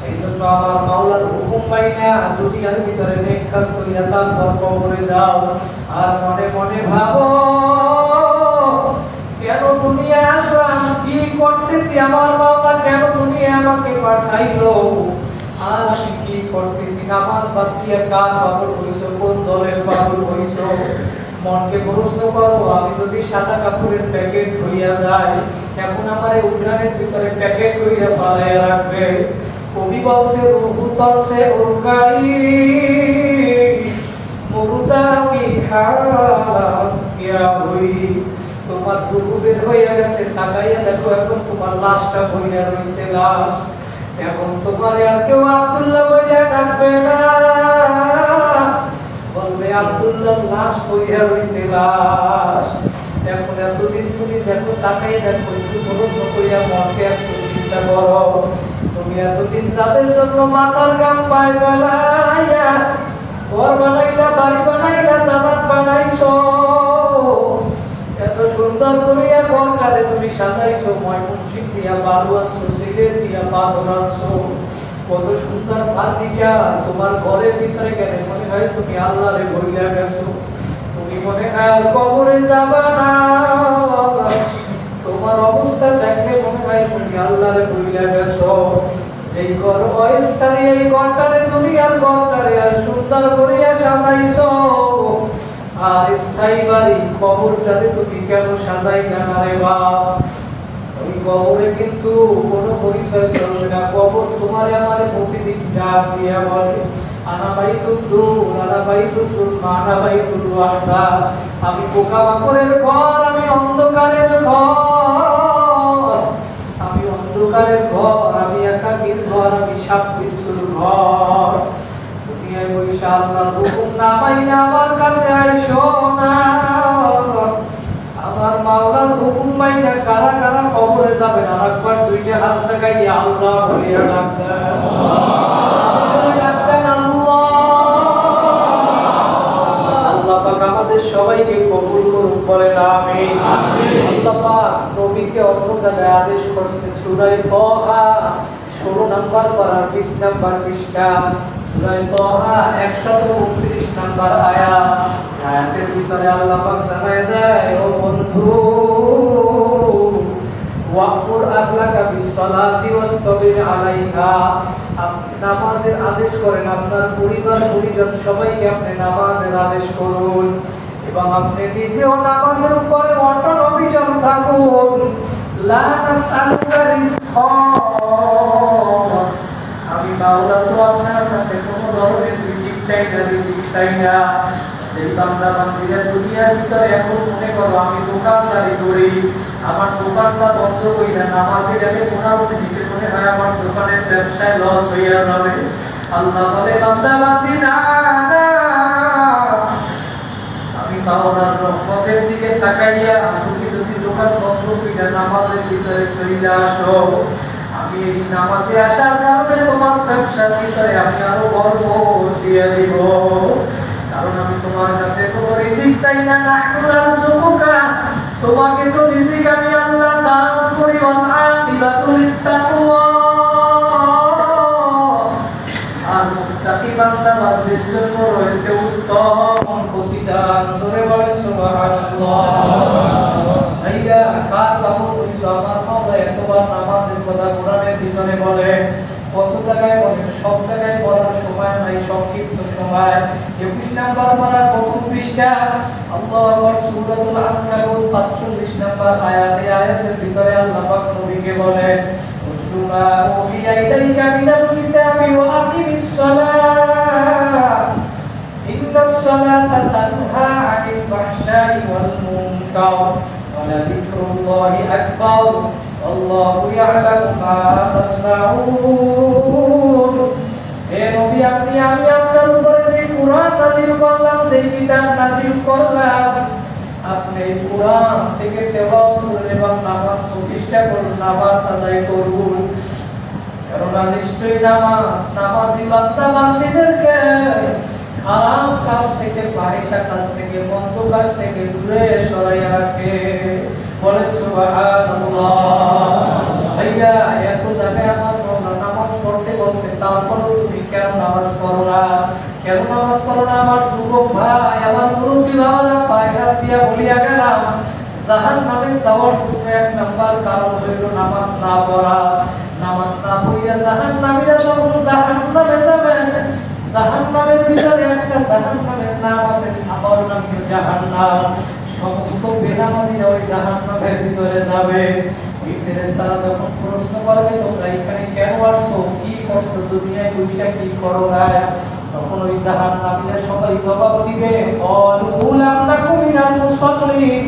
এই জন্য আমার মাওলার হুকুম মাইনা দুনিয়ার ভিতরে নেক কাজ করিয়া তারপর কবরে যাও। আর মনে মনে ভাবো, কেন দুনিয়া আসলাম, কি করতেছি, আমার মাওলা কেন দুনিয়া আমাকে পাঠাইলো, আর আমি কি করতেছি? নামাজ বাদ দিয়ে কার পাগল হইছো, কোন দলের পাগল হইছো? মনকে প্রশ্ন করো। আমি যদি সাদা কাপড়ের প্যাকেট হইয়া যাই, এখন আমার উঠানের ভিতরে প্যাকেট হইয়া পালাইয়া রাখবে। কবি বলছে, রুহু তলছে উরকাই মুরদা কি হালাত কিয়া হুই। তোমার রুহু বের হইয়া গেছে, তাকাইয়া দেখো এখন তোমার লাশটা হইয়া রইছে লাশ। এখন তোমার আর কেউ আব্দুল্লাহ বইয়া ডাকবে না, বলবে আব্দুল্লাহ লাশ হইয়া রইছে লাশ। এখন এতদিন তুমি দেখো, তাকাইয়া দেখো, একটু প্রশ্ন করিয়া মনকে একটু চিন্তা করো। তুমি এতদিন যাদের জন্য মাথার গাম পায় বেলাইয়া ঘর বানাইলা, বাড়ি বানাইলা, দালান বানাইছো, এত সুন্দর করিয়া ঘরটারে তুমি সাজাইছো, ময়মনসিংহ দিয়া বালু আনছো, সিলেট দিয়া পাথর আনছো, কত সুন্দর ফার্নিচার তোমার ঘরের ভিতরে গেলে মনে হয় তুমি আল্লাহরে ভুলিয়া গেছো। তুমি মনে হয় আর কবরে যাবা না, তোমার অবস্থা দেখলে মনে হয় তুমি আল্লাহরে ভুলিয়া গেছো। এই ঘর অস্থায়ী, এই ঘরটারে দুনিয়ার ঘরটারে আর সুন্দর করিয়া সাজাইছো, আর স্থায়ী বাড়ি কবরটারে তুমি কেন সাজাইলা না রে বাপ? ওই কবরে কিন্তু কোনো পরিচয় চলবে না। কবর তোমারে আমারে প্রতিদিন ডাক দিয়া বলে, আনা বাইতুল দূর, আনা বাইতুল সুলমা, আনা বাইতুল ওয়াহদা। আমি পোকামাকড়ের ঘর, আমি অন্ধকারের ঘর, আমি অন্ধকারের ঘর, আমি একাকীর ঘর, আমি সাপবিচ্ছুর ঘর। দুনিয়ায় বৈশা আল্লাহর হুকুম না মাইনা আমার কাছে আইসো না। আমার মাওলার হুকুম মাইনা কারা কারা কবরে যাবেন, আরেকবার দুইটা হাত লাগাইয়া আল্লাহ বলিয়া ডাকতেন, আল্লাহ পাক আমাদের সবাইকে কবুল করুন, বলেন আমিন। আল্লাহ পাক নবীকে অন্য জায়গায় আদেশ করছেন সূরা তাহা 16 নম্বর পারা 20 নম্বর পৃষ্ঠা, সূরা তাহা 129 নম্বর আয়াত। আয়াতের ভিতরে আল্লাহ পাক জানায় দেয়, ও বন্ধু, ওয়াকুর আখলাকা বিসসালাতি ওয়াসতাবির আলাইহা, আপনি নামাজের আদেশ করেন, আপনার পরিবার পরিজন সবাইকে আপনি নামাজের আদেশ করুন, এবং আপনি নিজেও নামাজের উপরে অটল অবিচল থাকুন। লা নাসআলুকা রিজকা, আমি মাওলা তো আপনার কাছে কোনো ধরনের রিজিক চাই না, রিজিক চাই না। সেই বান্দা বান্দিরা দুনিয়ার ভিতরে এখন মনে করো আমি দোকানদারি করি, আমার দোকানটা বন্ধ কইরা নামাজে গেলে মোটামুটি নিচে মনে হয় আমার দোকানের ব্যবসায় লস হইয়া যাবে। আল্লাহ বলে, বান্দা বান্দি না, আমি মাওলার রহমতের দিকে তাকাইয়া তুমি যদি দোকান বন্ধ কইরা নামাজের ভিতরে চলে আসো, আমি এই নামাজে আসার কারণে তোমার ব্যবসার ভিতরে আমি আরো বরকত দিয়ে দিব। কারণ আমি তোমার কাছে কোনো রিজিক চাই না, নাহনু নারযুকুকা, তোমাকে তো রিজিক আমি আল্লাহ দান করি। ওয়াল আকিবাতু লিত্তাকওয়া, আর মুত্তাকি বান্দা বান্দির জন্য রয়েছে উত্তম প্রতিদান। জোরে বলেন সুবহানাল্লাহ। আইয়া কার কামড় কইছো আমার মাওলা এতবার নামাজের কথা কোরআনের ভিতরে বলে, কত জায়গায় বলে, সব জায়গায় বলার সময় নাই, সংক্ষিপ্ত সময়। 21 নম্বর পারা প্রথম পৃষ্ঠা, আল্লাহু আকবার, সূরাতুল আনকাবুত 45 নম্বর আয়াতে, আয়াতের ভিতরে আল্লাহ পাক নবীকে বলে, উতলুমা উহিয়া ইলাইকা মিনাল কিতাবি ওয়া আকিমিস সালাত, ইন্নাস সালাতা তানহা আনিল ফাহশাই ওয়াল মুনকার, ওয়া লাযিকরুল্লাহি আকবার, আল্লাহু ইয়ালামু মা তাসনাউন। হে নবী, আমি আপনার উপরে যে কুরআন নাযিল করলাম, যে কিতাব নাযিল করলাম, আপনি এই কুরআন থেকে তেলাওয়াত করুন এবং নামাজ প্রতিষ্ঠা করুন, নামাজ আদায় করুন। কেননা নিশ্চয়ই নামাজি বান্দা বান্দীদেরকে খারাপ কাজ থেকে, ফাহিশা কাজ থেকে, মন্দ কাজ থেকে দূরে সরাইয়া রাখে। বলেন সুবহানাল্লাহ। ভাইয়া, এত জায়গায় আমার নামাজ পড়তে বলছে, তারপরও তুমি কেন নামাজ পড়ো না? কেন নামাজ পড়ো না আমার যুবক ভাই, আমার মুরব্বী বাবারা? পায়ে হাত দিয়া বলিয়া গেলাম, জাহান্নামে যাওয়ার জন্য 1 নাম্বার কারণ হইল নামাজ না পড়া। নামাজ না পড়িয়া জাহান্নামীরা সব জাহান্নামে যাবে। জাহান্নামের ভিতরে একটা জাহান্নামের নাম আছে, সাগর নামীয় জাহান্নাম। সমস্ত বেনামাজিরা ওই জাহান্নামের ভিতরে যাবে। ওই ফেরেশতারা যখন প্রশ্ন করবে, তোমরা এখানে কেন আসছো, কি করছো, দুনিয়ায় বসে কি করো না, তখন ওই জাহান্নামীরা সবাই জবাব দিবে, ক্বালু লাম নাকু মিনাল মুসাল্লিন,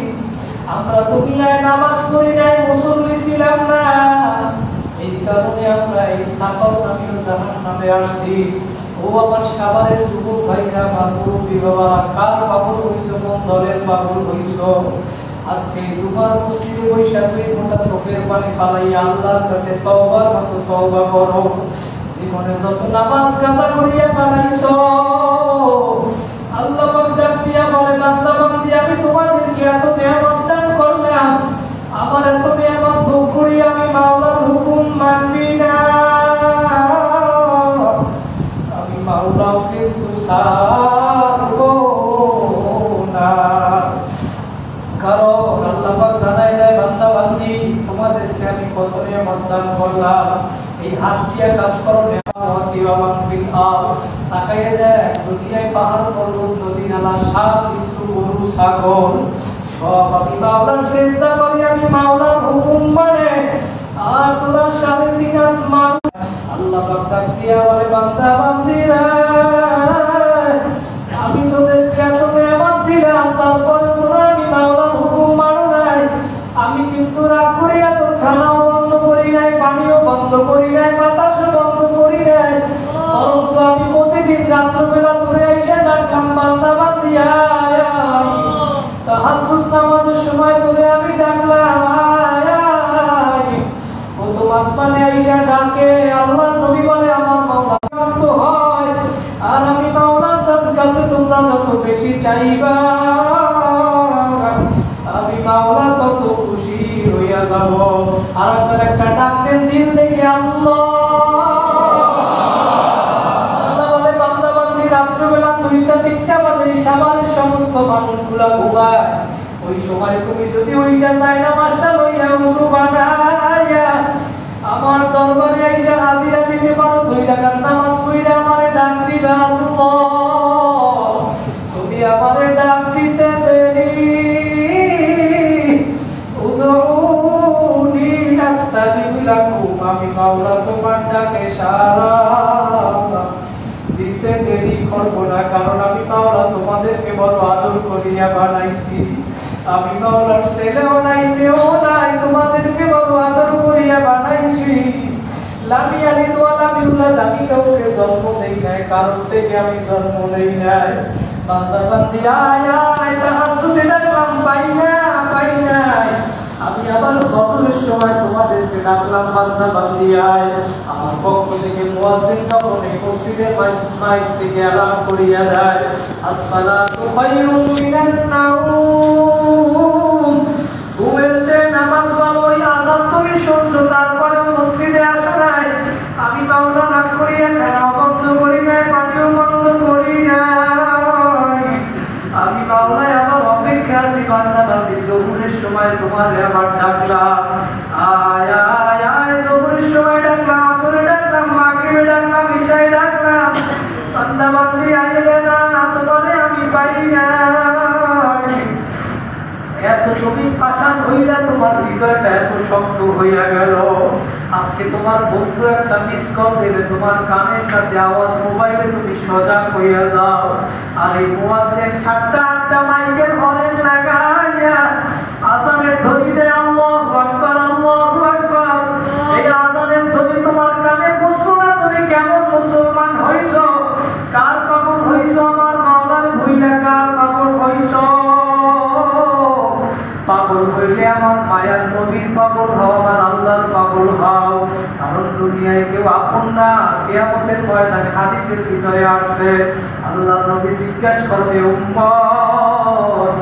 আমরা দুনিয়ায় নামাজ পড়ি নাই, মুসল্লি ছিলাম না, এই কারণে আমরা এই সাগর নামীয় জাহান্নামে আসছি। ও আমার সাভারের যুবক ভাইরা, আমার মুরব্বী বাবারা, কার পাগল হইছো, কোন দলের পাগল হইছো? আজকে জুমার মসজিদে বৈশা 2 ঘন্টা চোখের পানি ফালাইয়া আল্লাহর কাছে তওবার মতো তওবা করো। জীবনে যত নামাজ কাজা করিয়া ফালাইছো, আল্লাহ পাক ডাক দিয়া বলে, বান্দা বান্দি, আমি তোমাদেরকে এত নিয়ামত দান করলাম, আমার এত নিয়ামত ভোগ করি আমি মাওলার হুকুম মানবি না, আমি মাওলাও কিন্তু ছাড়বো না। কারণ আল্লাহ পাক জানাই দেয়, বান্দা বান্দি, তোমাদেরকে আমি কত নিয়ামত দান করলাম, এই হাত দিয়ে কাজ করো নেওয়াতি ওয়া মান ফিল আরদ তাকায়ে দেখ দুনিয়ায় পাহাড় পর্বত নদী নালা সাপ কিছু গরু ছাগল সব আমি মাওলার সিজদা করি আমি মাওলার হুকুম মানে আর তোরা 3.5 হাত মানুষ আল্লাহ পাক ডাক দিয়া বলে বান্দা বান্দিরা আমি তোদেরকে এত নেয়ামত দিলাম তারপর তোরা আমি মাওলার হুকুম মানো নাই আমি কিন্তু রাগ করিয়া তোর খানাও বন্ধ করি নাই পানিও বন্ধ করি নাই বাতাসও বন্ধ করি নাই বরঞ্চ আমি প্রতিদিন রাত্রবেলা তোরে এসে ডাকলাম বান্দা বান্দিয়া তাহাজ্জুদ নামাজের সময় তোরে আমি ডাকলাম প্রথম আসমানে আইসা ডাকে আল্লাহর নবী বলে আমার মাওলা শান্ত হয় আর আমি মাওলার কাছে তোমরা যত বেশি চাইবা আমি মাওলা তত খুশি হইয়া যাব আর আপনার একটা ডাকের দিন দেখে আল্লাহ বলে বান্দা বান্দি রাত্রবেলা 2টা-3টা বাজে সামারের সমস্ত মানুষগুলা ঘুমায় ওই সময় তুমি যদি ওইটা চাই নামাজটা লইয়া উজু বানাইয়া আমার দরবারে আইসা হাজিরা দিতে পারো 2 রাকাত নামাজ পড়িয়া আমারে ডাক দিবা আল্লাহ তুমি আমারে ডাক দিতে দেরি উদউনি আস্তাজিব লাকুম আমি মাওলা তোমার ডাকে সাড়া দিতে দেরি করব না কারণ আমি মাওলা তোমাদেরকে বড় আদর করিয়া বানাইছি আমি মাওলার ছেলেও নাই মেয়েও নাই তোমাদেরকে বড় আদর করিয়া বানাইছি লামি ইয়ালিদ ওয়া লাম ইউলাদ আমি কাউকে জন্ম দেই নাই কারণ থেকে আমি জন্ম নেই নাই বান্দা বান্দি আয় তাহাজ্জুদে ডাকলাম পাই নাই আমি আবার ফজরের সময় তোমাদেরকে ডাকলাম বান্দা বান্দি আয় আমার পক্ষ থেকে মুয়াজ্জিন যখন এই মসজিদের মাইক থেকে এলান করিয়া দেয় আসসালাতু খায়রুম মিনান নাওম ঘুমের চেয়ে নামাজ ভালো ওই আযান তুমি শুনছো তারপরে মসজিদে আসো নাই আমি মাওলা না করিয়া খানাও বন্ধ করি নাই পানিও বন্ধ করি নাই আমি মাওলা আমার অপেক্ষা আছি বান্দা বান্দি জোহরের সময় তোমার আমার ডাকলাম আয় আয় আয় জোহরের সময় ডাকলাম আসরে ডাকলাম মাগরিবে ডাকলাম ইশায় ডাকলাম বান্দা বান্দি আইলে না তোমারে আমি পাই না এত তুমি পাশান হইলা তোমার হৃদয়টা এত শক্ত হইয়া গেল আজকে তোমার বন্ধু একটা মিস কল দিলে তোমার কানের কাছে আওয়াজ মোবাইলে তুমি সজাগ হইয়া যাও আর এই মুয়াজ্জিন 7টা-8টা মাইকের হরেন লাগাইয়া আযানের ধ্বনি দেয় আল্লাহু আকবার আল্লাহু আকবার এই আযানের ধ্বনি তোমার কানে পৌঁছলো না তুমি কেমন মুসলমান হইছো কার পাগল হইছো আমার মাওলার ভুইলা কার পাগল হইছো পাগল হইলে আমার মায়ার নবীর পাগল হও আমার আল্লাহর পাগল হও কারণ দুনিয়ায় কেউ আপন না কিয়ামতের ময়দানে হাদিসের ভিতরে আসছে আল্লাহর নবী জিজ্ঞাসা করবে উম্মত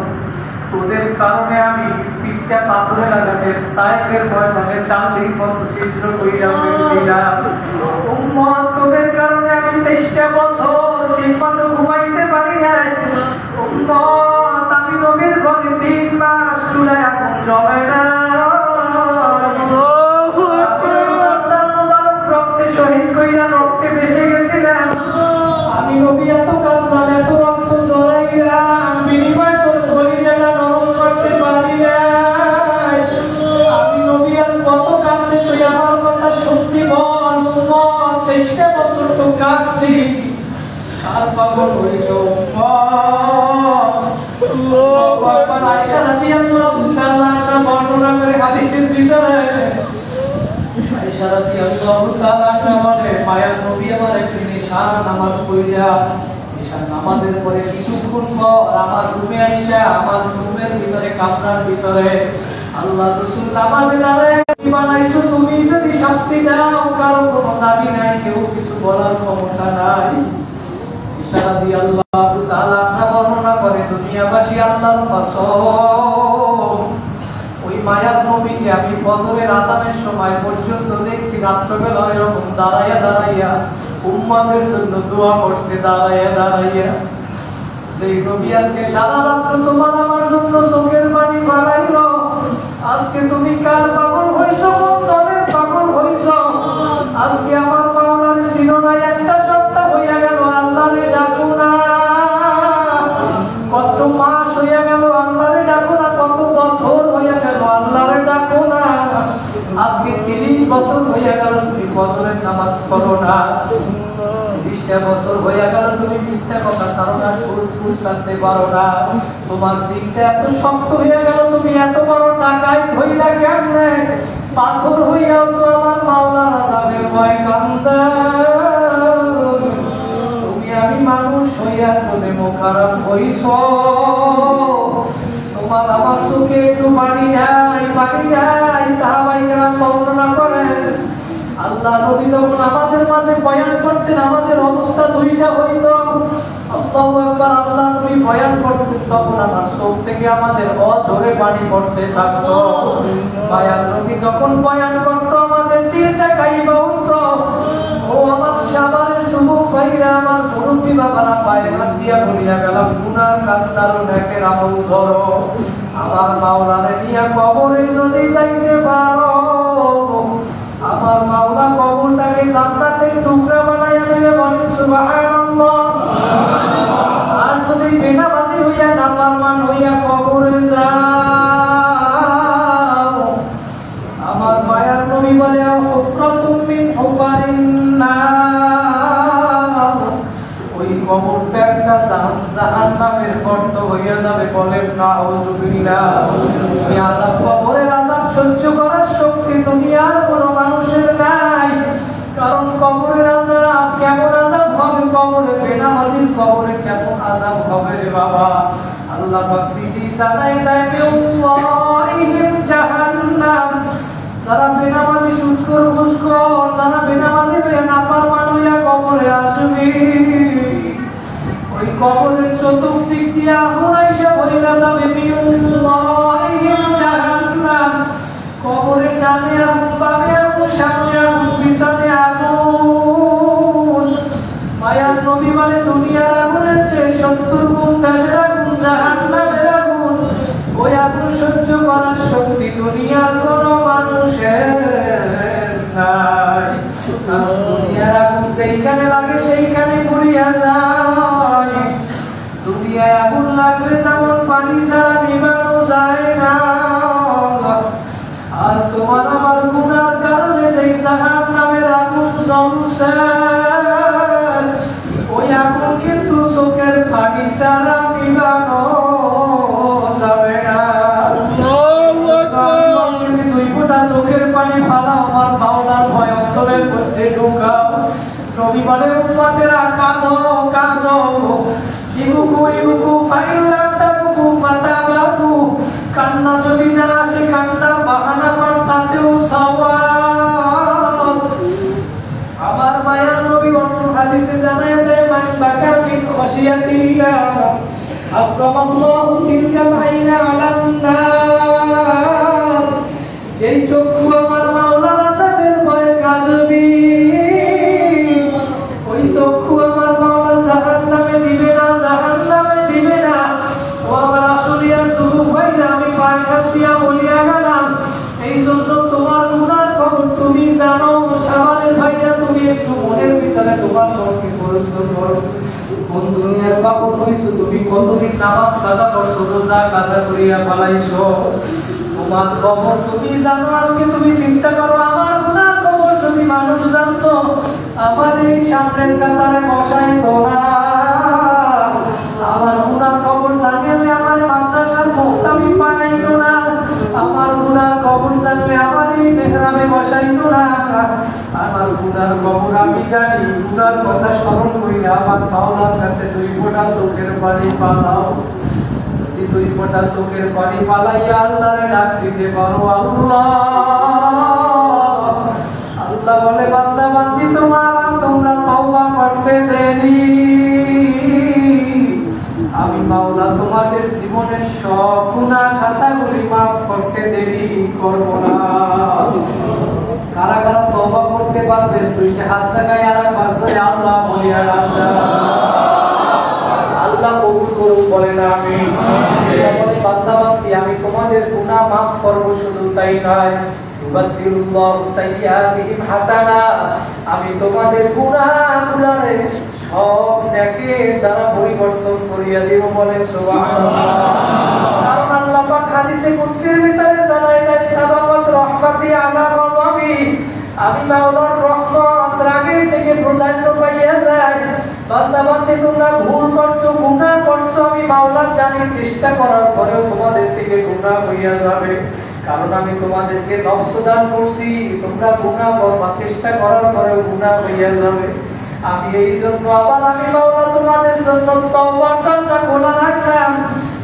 তোদের কারণে আমি পিঠটা পাথরে লাগাতে তায়েফের ময়দানে 40 পথ ছিদ্র কইরা ফেলছিলাম উম্মত তোদের কারণে আমি 23টা বছর ঠিকমতো ঘুমাইতে পারি নাই উম্মত আমি নবীর ঘরে 3 মাস চুলায় আগুন জ্বলে না রক্তে শহীদ কইরা রক্তে ভেসে গেছিলাম আমি নবী এত কাঁদলাম এত রক্ত ঝরাইলাম বিনিময়ে তোর কলিজাটা নরম করতে পারি নাই আমি নবী আর কত কাঁদতে তুই আমার কথা সত্যি বল উম্মত 23টা বছর তো কাঁদছি আর পাগল হইছো উম্মত আল্লাহু আকবার আয়েশা রাদিয়াল্লাহু তাআলা একটা বর্ণনা করে হাদিসের ভিতরে আয়েশা রাদিয়াল্লাহু তাআলা বলে মায়ার নবী আমার একদিন ইশার নামাজ পড়িয়া ইশার নামাজের পরে কিছুক্ষণ পর আমার রুমে আয়েশা আমার রুমের ভিতরে কামরার ভিতরে আল্লাহ রাসূল নামাজে দাঁড়ায় বানাইছো তুমি যদি শাস্তি দাও কারো কোনো দাবি নাই কেউ কিছু বলার ক্ষমতা নাই ইশা রাদিয়াল্লাহু তাআলা বর্ণনা করে দুনিয়াবাসী আল্লাহর কসম ওই মায়ার নবীকে আমি ফজরের আযানের সময় পর্যন্ত দেখছি রাত্রবেলা এরকম দাঁড়াইয়া উম্মতের জন্য দোয়া করছে দাঁড়াইয়া সেই নবী আজকে সারা রাত তোমার আমার জন্য চোখের পানি আজকে তুমি কার পাগল হইছো কোন দলের পাগল হইছো আজ করো না। 20টা বছর হয়ে গেল তুমি মিথ্যা কথা ছাড়ো না, সুদ ছাড়তে পারো না। তোমার দিকটা এত শক্ত হয়ে গেল, তুমি এত বড় টাকায় হইলা কেমনে? পাথর হইয়াও তো আমার মাওলার আযাবের ভয় কান্দে। তুমি আমি মানুষ হইয়া তুমি মুখারাম হইছ, তোমার আমার চোখে একটু পানি নাই, পানি নাই। সাহাবায়ে কেরাম বর্ণনা করেন, আল্লাহ নবী যখন আমাদের মাঝে বয়ান করতেন আমাদের অবস্থা দুইটা হইতো। আল্লাহু আকবার, আল্লাহ নবী বয়ান করতেন তখন আমার চোখ থেকে আমাদের অঝরে পানি পড়তে থাকতো। মায়ার নবী যখন বয়ান করতো আমাদের দিলটা কাইবা উঠতো। ও আমার সাবারের যুবক ভাইরা, আমার মুরব্বী বাবারা, পায়ে হাত দিয়া বলিয়া গেলাম, গুনার কাজ ছাড়ো, নেকের আমল ধরো। আমার মাওলারে নিয়া কবরে যদি যাইতে পারো, আমার মাওলা কবরটাকে জান্নাতের টুকরা বানাইয়া দেবে, বলেন সুবহানাল্লাহ। আর যদি বেনামাজি হইয়া নাফরমান হইয়া কবরে যাও, আমার মায়ার নবী বলে হুফরাতুম মিন হুফারিন নার, ওই কবরটা একটা জাহান্নামের গর্ত হইয়া যাবে, বলেন নাউযুবিল্লাহ। এই আযাব, কবরের আযাব সহ্য করার শক্তি দুনিয়ার কোনো মানুষের নাই। কারণ কবরের আযাব কেমন আযাব হবে, কবরে বেনামাজির কবরে কেমন আযাব হবে রে বাবা। আল্লাহ পাক নিজে জানাই দেয়, বিল্লাহিম জাহান্নাম, যারা বেনামাজি সুদখোর ঘুষখোর, যারা বেনামাজি নাফরমান হইয়া কবরে আসবে, ওই কবরের চতুর্দিক দিয়ে আগুন আইসা বইলা যাবে, বিল্লাহিম জাহান্নাম। কবরের ডানে আগুন, বামে আগুন, সামনে আগুন, পিছনে আগুন। মায়ার নবী বলে দুনিয়ার আগুনের চেয়ে 70 গুণ তাদের আগুন, জাহান্নামের আগুন। ওই আগুন সহ্য করার শক্তি দুনিয়ার কোনো মানুষের নাই। কারণ দুনিয়ার আগুন যেইখানে লাগে সেইখানে পুড়িয়া যায়। দুনিয়ায় আগুন লাগলে যেমন পানি ছাড়া নিভানো যায় না, আর তোমার আমার গুনার কারণে যেই জাহান্নামের আগুন জ্বলছে, ওই আগুন কিন্তু চোখের পানি ছাড়া নিভানো যাবে না। দুই ফোঁটা চোখের পানি ফালাও, আমার মাওলার ভয় অন্তরের মধ্যে ঢুকাও। নবী বলে উম্মতেরা কাঁদো কাঁদো, ইবুকু ইবুকু ফাইল্লাম তাবুকু ফাতাবাকু। কান্না যদি না আসে, কান্না বাহানা কর, তাতেও সওয়াব। আমার মায়ার নবী অন্য হাদিসে জানায় দেয়, মান বাকা মিন খশিয়াতিল্লাহ আক্রামাল্লাহু তিলকাল আইনা আলান নার। যেই চক্ষু আমার মাওলার আযাবের ভয়ে কাঁদবে, ওই চক্ষু আমার মাওলা জাহান্নামে দিবে না, জাহান্নামে দিবে না। ও আমার আসলিয়ার যুবক ভাইরা, আমি পায়ে হাত দিয়া বলিয়া গেলাম, এই জন্য তোমার গুনার খবর তুমি জানো। সাবারের ভাইরা, তুমি একটু মনের ভিতরে তোমার মনকে প্রশ্ন করো, কোন দুনিয়ার বাবু হইছো তুমি? কতদিন নামাজ কাজা করছো, রোজা কাজা করিয়া পালাইছো? তোমার খবর তুমি জানো। আজকে তুমি চিন্তা করো, আমার গুনার খবর যদি মানুষ জানতো, আমার এই সামনের কাতারে বসাইতো না। আমার গুনার খবর জানলে আমার মাদ্রাসার মুহতামিম বানাইতো না। আমার গুনার খবর জানলে আমার এই মেহরাবে বসাইতো না। আমার গুনার খবর আমি জানি, গুনার কথা স্মরণ করিলে আমার মাওলার কাছে 2 ফোঁটা চোখের পানি পালাও। যদি 2 ফোঁটা চোখের পানি পালাইয়া আল্লাহরে ডাক দিতে পারো, আল্লাহ আল্লাহ বলে, বান্দা বান্দি তোমরা তওবা করতে দেরি, আমি মাওলা তোমাদের জীবনের সব গুনাহ খাতাগুলি মাফ করতে দেরি করব না। কারা কারা তওবা করতে পারবে? 2টা হাত জায়গায় আর পাঁচজনে আল্লাহ বলিয়া আল্লাহ আল্লাহ কবুল করুন, বলেন আমিন। বান্দা বান্দি, আমি তোমাদের গুনাহ মাফ করব, শুধু তাই নয়, ইউবাদদিলুল্লাহু সাইয়্যাতিহিম হাসানা, আমি তোমাদের গুনাহগুলোরে সব নেকির দ্বারা পরিবর্তন করিয়া দেব, বলেন সুবহানাল্লাহ। কারণ আল্লাহ পাক হাদিসে কুদসির ভিতরে জানায় দেয়, সাবাকাত রাহমাতি আলা গাযাবি, আমি মাওলার রহমত রাগের থেকে প্রাধান্য পাইয়া যায়। বান্দা বান্দী তোমরা ভুল করছো, গুনাহ করছো, আমি মাওলা জানি চেষ্টা করার পরেও তোমাদের থেকে গুনাহ হইয়া যাবে, কারণ আমি তোমাদেরকে নফস দান করছি। তোমরা গুনাহ করবা, চেষ্টা করার পরেও গুনাহ হইয়া যাবে। আমি এই জন্য আবার আমি মাওলা তোমাদের জন্য তওবার দরজা খোলা রাখলাম।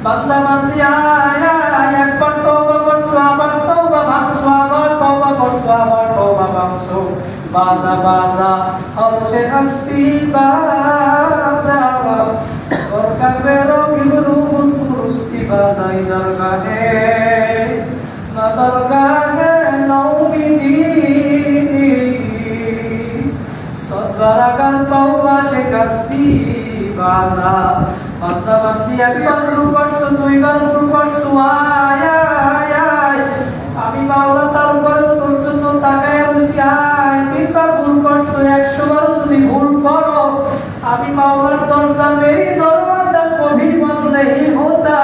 বান্দা বান্দী আয় একবার তওবা করছো, আবার তওবা ভাঙছো, আবার তওবা করছো, আবার তওবা ভাঙছো। বাজা বাজা হচ্ছে হস্তি বাজা, দরগা ফেরো গিবরু কুরুস্তি বাজাই দরগাহে, না দরগাহে নৌবিদি সদরাগান তওবা শেখাস্তি বাজা। বান্দা বান্দী একবার ভুল করছো, দুইবার ভুল করছো, আয় আয় আয় আমি মাওলা তারপরেও তোর জন্য তাকায় বসি। আয় তিনবার ভুল করছো, 100 বার যদি ভুল করো, আমি মাওলার দরজা মেরি দরওয়াজা কভি বন্ধ নেই হোতা।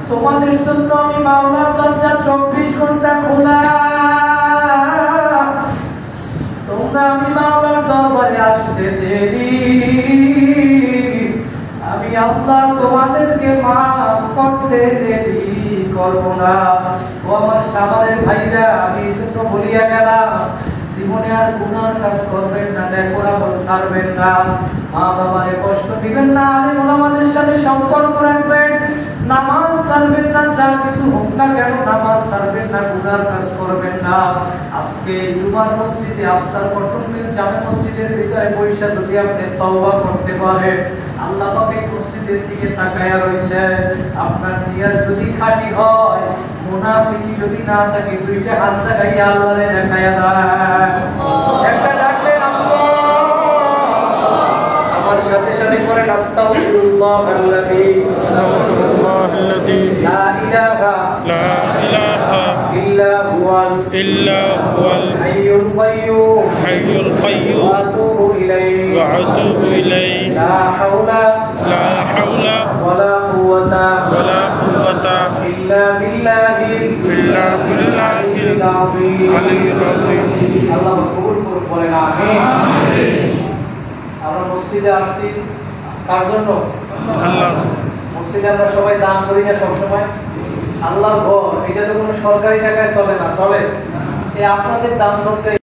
তোমাদের জন্য আমি মাওলার দরজা 24 ঘন্টা খোলা। তোমরা আমি মাওলার দরবারে আসতে দেরি, আমি আল্লাহ তোমাদেরকে মাফ করতে দেরি করব না। ও আমার সামারের ভাইরা, আমি এই জন্য বলিয়া গেলাম, জীবনে আর গুনার কাজ করবেন না, নেকরামল ছাড়বেন না, মা বাবারে কষ্ট দিবেন না, আলেম ওলামাদের সাথে সম্পর্ক রাখবেন, নামাজ ছাড়বেন না, যা কিছু হোক না কেন নামাজ ছাড়বেন না, গুনার কাজ করবেন না। আজকে জুমার মসজিদে আফসার পট্টনগর জামে মসজিদের ভিতরে বৈশা যদি আপনি তওবা করতে পারেন, আল্লাহ পাক এই মসজিদের দিকে তাকায়া রয়েছে। আপনার নিয়ত যদি খাঁটি হয়, মুনাফিকি যদি না থাকে, দুইটা হাত লাগাইয়া আল্লাহরে দেখায়া দেয়, একটা ডাকবেন আল্লাহ, আমার সাথে সাথে করেন আস্তাগফিরুল্লাহাল্লাযী লা ইলাহা ইল্লা হুয়াল হাইয়ুল কাইয়্যুম ওয়া আতুবু ইলাইহি লা হাওলা ওয়ালা কুওয়াতা ইল্লা বিল্লাহিল আলিয়্যিল আযীম। আল্লাহ কবুল করুন, বলেন আমিন। আমরা মসজিদে আসছি কার জন্য? আল্লাহ। মসজিদে আমরা সবাই দান করি না সবসময়? আল্লাহর ঘর, এটা তো কোনো সরকারি টাকায় চলে না, চলে এই আপনাদের দান সদকায়